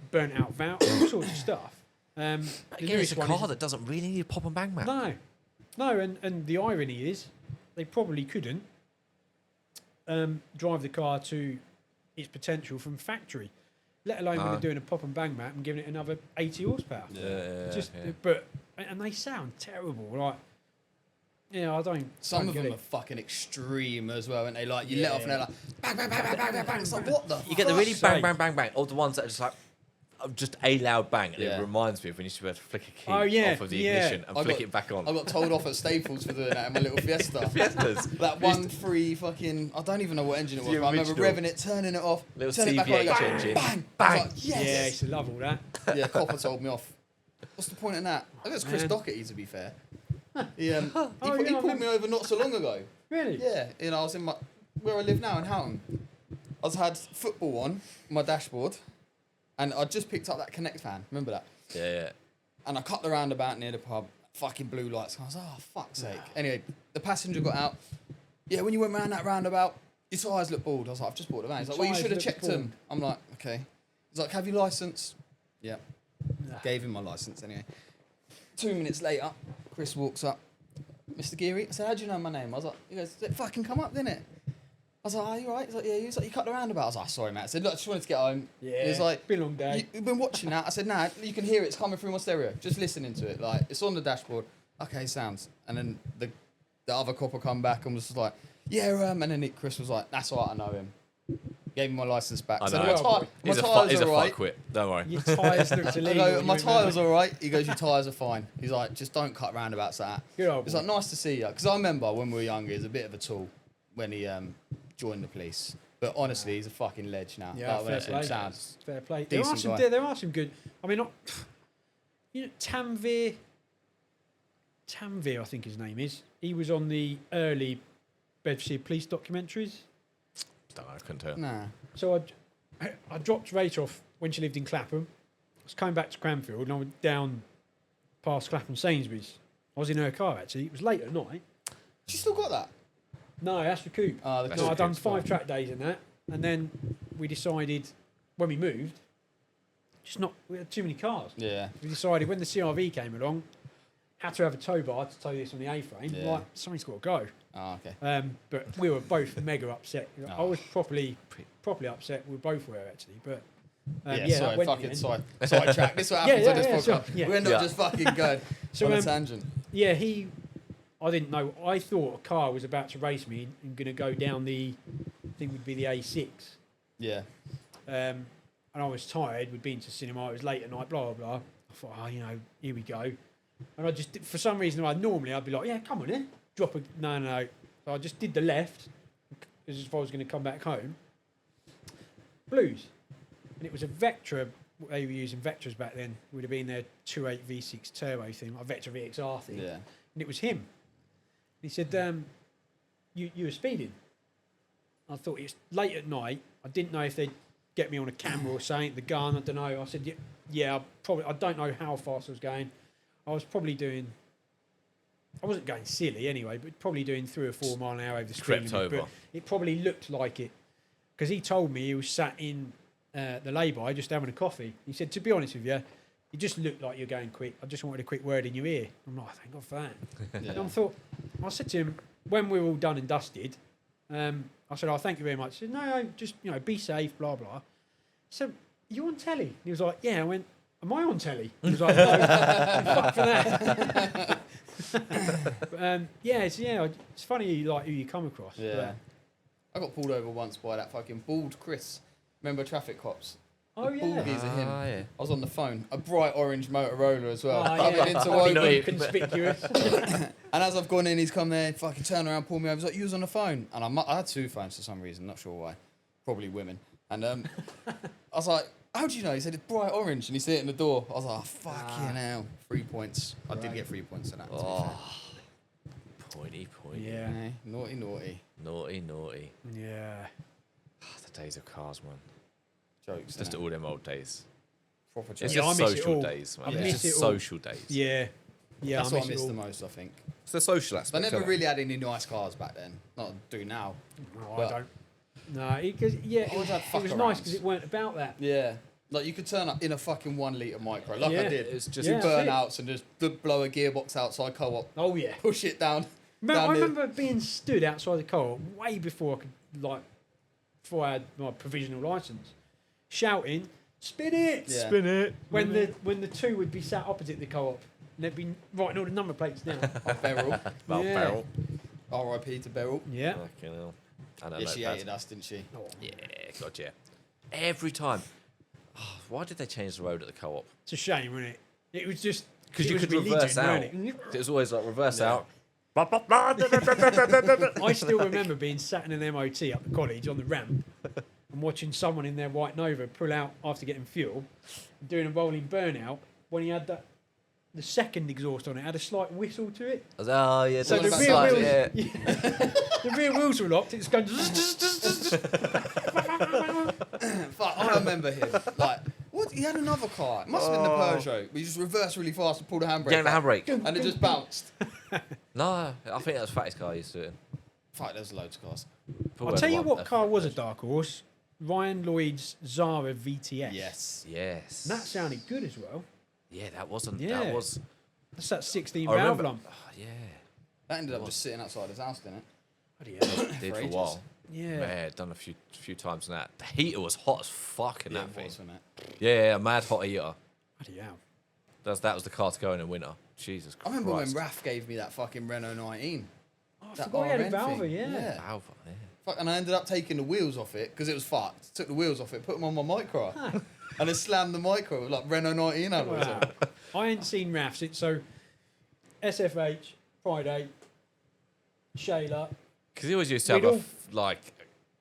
burnt out valve, all sorts of stuff. The Again, it's newest a one car is- that doesn't really need a pop and bang map. No, and the irony is, they probably couldn't drive the car to its potential from factory, let alone when they're doing a pop and bang map and giving it another 80 horsepower. Yeah. And they sound terrible. Like, I don't. Some don't of get them it. are fucking extreme as well, and they like you let off and they're like bang bang bang bang bang bang bang. It's like what the? You get the fuck? really bang, sake. bang, bang, bang, or the ones that are just like just a loud bang, and Yeah. it reminds me of when you used to be able to flick a key Oh, yeah, off of the yeah. ignition and I flick got- it back on. I got told off at Staples for doing that in my little Fiesta. Fiestas. That 1.3 fucking, I don't even know what engine it was, The but I remember original. revving it, turning it off, Little turn it back on, CVH and go, engine. bang, Bang. I was like, Yeah, I yes. used to love all that. Yeah, Copper told me off. What's the point in that? I think it's Chris Man. Doherty, to be fair. He Oh, he yeah, I pulled me over not so long ago. Really? Yeah, I was in where I live now in Houghton. I had football on my dashboard, and I just picked up that Connect fan. Remember that? Yeah. And I cut the roundabout near the pub. Fucking blue lights. I was like, oh, fuck's sake. Anyway, the passenger got out. Yeah, when you went round that roundabout, your tyres look bald. I was like, I've just bought the van. He's like, well, you Tyres should have look checked bald. them. I'm like, okay. He's like, have your licence? Yeah. Gave him my licence anyway. 2 minutes later, Chris walks up. Mr. Geary, I said, how do you know my name? I was like, he goes, it fucking come up, didn't it? I was like, are you right? He's like, yeah. He was like, you cut the roundabout. I was like, sorry, mate. I said, look, I just wanted to get home. Yeah. He was like, Been a long day. You've been watching that? I said, nah, you can hear it. It's coming through my stereo. Just listening to it. Like, it's on the dashboard. Okay, sounds. And then the other copper come back and was just like, yeah, and then Chris was like, that's all right, I know him. Gave him my licence back. I So know. my He's a tyres are all right. fuckwit. Don't worry. Your tyres looked I illegal. go, when my you went round tyres it. all right. He goes, your tyres are fine. He's like, just don't cut roundabouts like that. Good old It's boy. like, nice to see you. Because I remember when we were younger, he was a bit of a tool when he joined the police. But honestly, he's a fucking ledge now. Yeah, Like, when fair I see him, play. sounds. Fair play. Decent guy. There are some good. I mean, Tanvir, I think his name is. He was on the early Bedfordshire police documentaries. Don't know, I couldn't tell. Nah. So I dropped Rach off when she lived in Clapham. I was coming back to Cranfield and I went down past Clapham Sainsbury's. I was in her car actually. It was late at night. She still got that? No, that's the coupe. Oh, the That's No, the I'd done coupe's 5 fine. track days in that. And then we decided, when we moved, we had too many cars. Yeah. We decided when the CRV came along, had to have a tow bar to tow this on the A-frame. Yeah. Like, something's got to go. Oh, okay. But we were both mega upset. I Oh. was properly upset. We both were actually. But Yeah, that sorry, went fucking in. sidetrack. This is what Yeah, happens yeah, on this yeah, podcast. sure, yeah. We end up Yeah. just fucking going So, on a tangent. Yeah, I didn't know. I thought a car was about to race me and going to go down I think would be the A6. Yeah. And I was tired. We'd been to cinema. It was late at night. Blah blah blah. I thought, here we go. And I just, for some reason, I'd be like, yeah, come on in, drop a no. So I just did the left, as if I was going to come back home. Blues, and it was a Vectra. They were using Vectras back then. Would have been their 2.8 V6 turbo thing, like Vectra VXR thing. Yeah. And it was him. He said, you were speeding. I thought it's late at night. I didn't know if they'd get me on a camera or something, the gun, I don't know. I said, yeah, I don't know how fast I was going. I was probably doing I wasn't going silly anyway, but probably doing 3 or 4 mile an hour over the speed Crept limit. over. But it probably looked like it because he told me he was sat in the lay-by just having a coffee. He said, to be honest with you, you just looked like you're going quick. I just wanted a quick word in your ear. I'm like, thank God for that. Yeah. And I said to him, when we were all done and dusted, I said, oh, thank you very much. He said, no, just, be safe, blah, blah. So, are you on telly? He was like, yeah. I went, am I on telly? He was like, no, fuck for that. It's funny like who you come across. Yeah. I got pulled over once by that fucking bald Chris. Remember traffic cops? Oh, The yeah. bald geezer, him. yeah. I was on the phone. A bright orange Motorola as well. Oh, Coming yeah. into That'd be Woburn. conspicuous. And as I've gone in, he's come there, fucking turn around, pull me over. He's like, you was on the phone. And I had 2 phones for some reason, not sure why. Probably women. And I was like, how do you know? He said, it's bright orange. And he said it in the door. I was like, oh, fucking hell. 3 points. I did get 3 points for that. Pointy. Yeah. Eh, naughty. Naughty. Yeah. The days of cars, man. Jokes. Just innit? all them old days. Proper It's jokes. Yeah, I just miss it social all. days, man. I It's miss just it all. social days. Yeah. Yeah, That's I what I miss miss it the all. most, I think. It's the social I aspect. never of it. really had any nice cars back then. Not do now. No, But- I don't. No, because it always had was fuck nice arounds. because it weren't about that. Yeah. Like you could turn up in a fucking 1 litre micro, like Yeah. I did. It's just do Yeah, that's it. burnouts and just blow a gearbox outside co-op, Oh yeah. push it down. I down the- remember being stood outside the co-op way before I could before I had my provisional license, shouting, "Spin it! Yeah. Spin it!" When the 2 would be sat opposite the co-op, and they'd be writing all the number plates down. Beryl. About Yeah. barrel. R.I.P. to Beryl. Yeah. Fucking hell. I don't Yeah, know. she hated us, didn't she? Yeah, God, yeah. Every time. Oh, why did they change the road at the co-op? It's a shame, isn't it? It was just Because it you was could reverse religion, out. weren't it? It was always like reverse Yeah. out. I still remember being sat in an MOT up the college on the ramp and watching someone in their white Nova pull out after getting fuel, doing a rolling burnout when he had the second exhaust on it had a slight whistle to it. Oh, yeah. So the the rear rear wheels- wheels, the rear wheels were locked. It was going. Fuck, I remember him. Like, what? He had another car. It must have been the Peugeot. We just reversed really fast and pulled the handbrake. Getting the up, handbrake. And it just bounced. No, I think that was Fatty's car I used to it. Fuck, there's loads of cars. I'll tell you what car was a dark horse. Ryan Lloyd's Zara VTS. Yes. Yes. And that sounded good as well. Yeah, that wasn't. Yeah. That was. That's that 16 I valve remember. lump. Oh, yeah. That ended up just sitting outside his house, didn't it? Bloody hell. Did for a ages. while. Yeah. Yeah, done a few times in that. The heater was hot as fuck in Yeah, that it thing. was, wasn't it? Yeah, a mad hot heater. Bloody hell. That was the car to go in winter. Jesus I Christ. remember when Raf gave me that fucking Renault 19. Oh, I That forgot he had a RN valve, thing. yeah. Valve, yeah. Fuck, and I ended up taking the wheels off it because it was fucked. Took the wheels off it, put them on my micro, and then slammed the micro with like Renault 19 handles. Wow. I ain't seen Raf since, so SFH, Friday, Shayla. Because he always used to have We'd all- like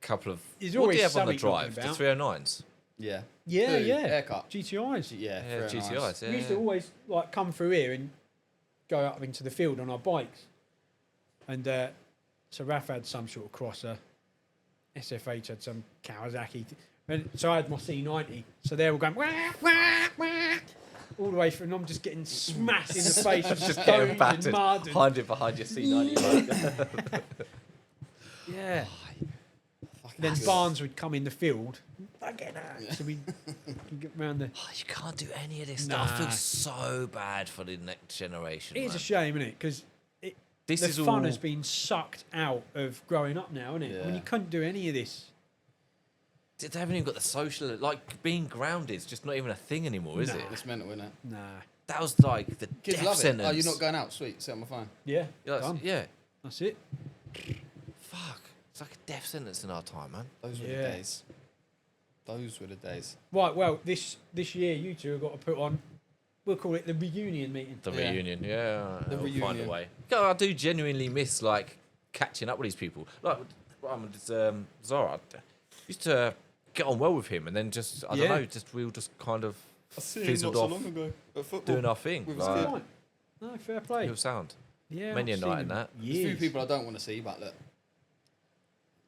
a couple of. There's What do always you have on the something drive? The knocking 309s. Yeah. Yeah, Two, yeah. Haircut. GTIs. Yeah, Yeah, very nice. GTIs. Yeah. We used to always like come through here and go up into the field on our bikes. And so Raf had some sort of crosser. SFH had some Kawasaki. And so I had my C90. So they're all going wah, wah, wah, all the way through, and I'm just getting smashed in the face with Just stones getting and battered. mud. And, Hide it behind your C90. Right? yeah. Fucking Then good. Barnes would come in the field. Fucking hell. So we'd get round the. Oh, you can't do any of this stuff. I feel Nah. so bad for the next generation. It is man. a shame, isn't it? Because This the is fun all. has been sucked out of growing up now, isn't it? I mean, Yeah. you couldn't do any of this. They haven't even got the social. Like being grounded is just not even a thing anymore, is Nah. it? It's mental, isn't it? Nah. That was like the Kids death love sentence. it. Oh, you're not going out? Sweet. Sit on my phone. Yeah. Yeah, done. yeah. That's it. Fuck. It's like a death sentence in our time, man. Those were the Yeah. days. Those were the days. Right. Well, this year you two have got to put on. We'll call it the reunion meeting. The Yeah. reunion, yeah. The We'll find a reunion. way. God, I do genuinely miss like catching up with these people. Like, Zara, I used to get on well with him, and then just I Yeah. don't know, just we all just kind of I see him fizzled not off so long ago at football. doing our thing. With his Like, kid. Right. No, fair play. it was sound. Yeah. Many I've a seen night and him that. There's a few years. people I don't want to see, but look.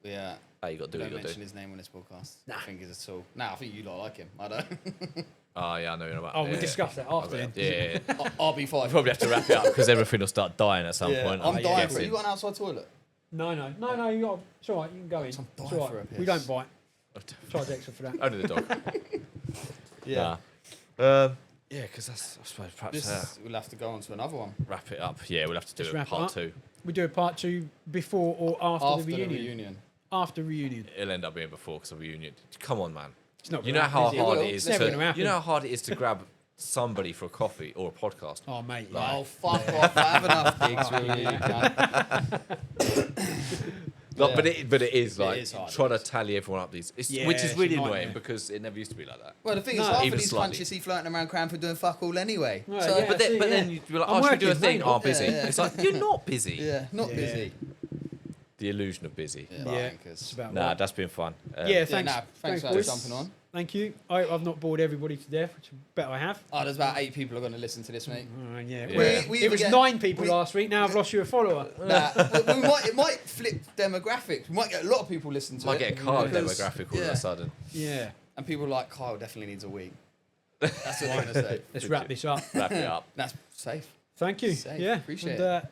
Yeah. Hey, you got to do what Don't you got to mention do. his name on this podcast. Nah. I think he's a tool. Nah, I think you lot like him. I don't. Oh, yeah, I know you're about. Oh, we discussed that after then. Yeah. RB5. We'll probably have to wrap it up because everything will start dying at some point. I'm dying for it. guessing. You got an outside toilet? No, you got. It's all right. You can go in. I'm It's dying all for right. a piss. We don't bite. Charge extra for that. Only the dog. Yeah. Yeah, because that's, I suppose, perhaps This is, we'll have to go on to another one. wrap it up. Yeah, we'll have to do Just a wrap it part up. 2. We do a part 2 before or after, the reunion. After reunion. It'll end up being before because of reunion. Come on, man. It's not. You know gonna how happen, is hard It it will. is It's never gonna to. happen. You know how hard it is to grab somebody for a coffee or a podcast. Oh, mate. Like- Oh, fuck off. I have enough gigs with you, man. Like, Yeah. but it is like is hard, trying it to tally everyone up. Which Yeah, is it's really a annoying nightmare. because it never used to be like that. Well, the thing No, is, half even of these slightly. cunts you see floating around Cranford doing fuck all anyway. Well, So, yeah. But That's then, it, but yeah. then you'd be like, I'm oh, should we do a working, thing? mate. Oh, busy. Yeah, yeah. It's like, you're not busy. yeah, not Yeah. busy. The illusion of busy. Yeah, Yeah. wankers. It's about Nah, right. that's been fun. Yeah, thanks. nah, thanks for boys. jumping on. Thank you. I've not bored everybody to death, which I bet I have. Oh, there's about 8 people who are going to listen to this, mate. Yeah. Yeah. Well, We it either was get- 9 people we- last week. Now I've lost you a follower. Nah, it might flip demographics. We might get a lot of people listening to Might it. get a car because- demographic all of yeah. a sudden. Yeah. And people are like, Kyle definitely needs a week. That's what they're going to say. Let's wrap this up. Wrap it up. That's safe. Thank you. Safe. Yeah. Appreciate and,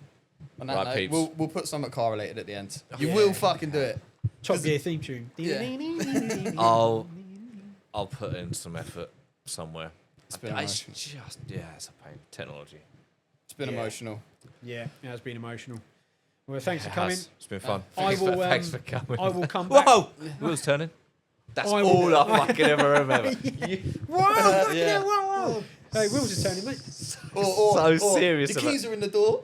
On that Right, note, peeps. we'll put something car related at the end. You Yeah. will fucking do it. Top Gear theme tune. Yeah. I'll put in some effort somewhere. It's been It's emotional. just, yeah, it's a pain. Technology. It's been Yeah. emotional. Yeah, it has been emotional. Well, thanks for It coming. has. It's been fun. I will, Thanks for coming. I will come back. Whoa! Wheels turning. That's I will- all I fucking ever remember. Whoa, fucking Yeah. hell, whoa. Hey, wheels are turning, mate. Or So serious The about- keys are in the door.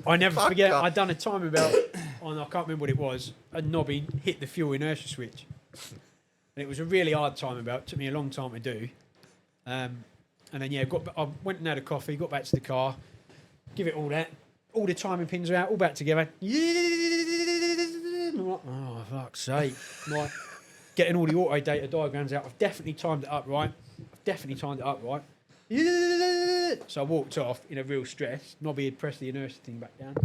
I never Fuck forget, off. I'd done a time about, I can't remember what it was, a knobby hit the fuel inertia switch. And it was a really hard time about, it took me a long time to do. And then, yeah, I went and had a coffee, got back to the car, give it all that, all the timing pins are out, all back together. I'm like, oh, fuck's sake. Like, getting all the auto data diagrams out, I've definitely timed it up right. So I walked off in a real stress. Nobby had pressed the inertia thing back down.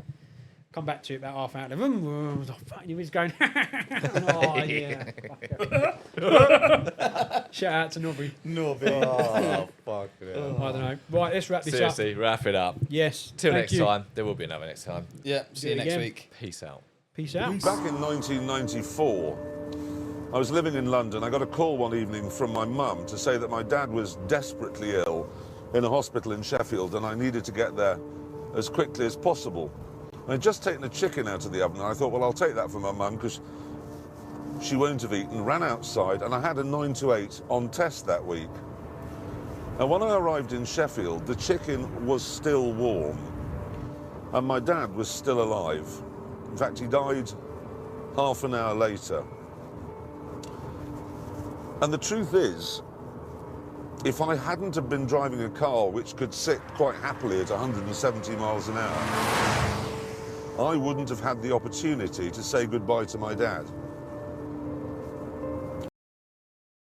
Come back to it about half an hour. And he was going, oh, yeah. Shout out to Nobby. Oh, fuck. I don't know. Right, let's wrap this Seriously, up. wrap it up. Yes. Till thank next you. time. There will be another next time. Yeah, see you Do it next again. week. Peace out. Peace out. Back in 1994, I was living in London. I got a call one evening from my mum to say that my dad was desperately ill in a hospital in Sheffield and I needed to get there as quickly as possible. I had just taken a chicken out of the oven and I thought, well, I'll take that for my mum because she won't have eaten. Ran outside and I had a 9 to 8 on test that week. And when I arrived in Sheffield, the chicken was still warm and my dad was still alive. In fact, he died half an hour later. And the truth is, if I hadn't have been driving a car which could sit quite happily at 170 miles an hour, I wouldn't have had the opportunity to say goodbye to my dad.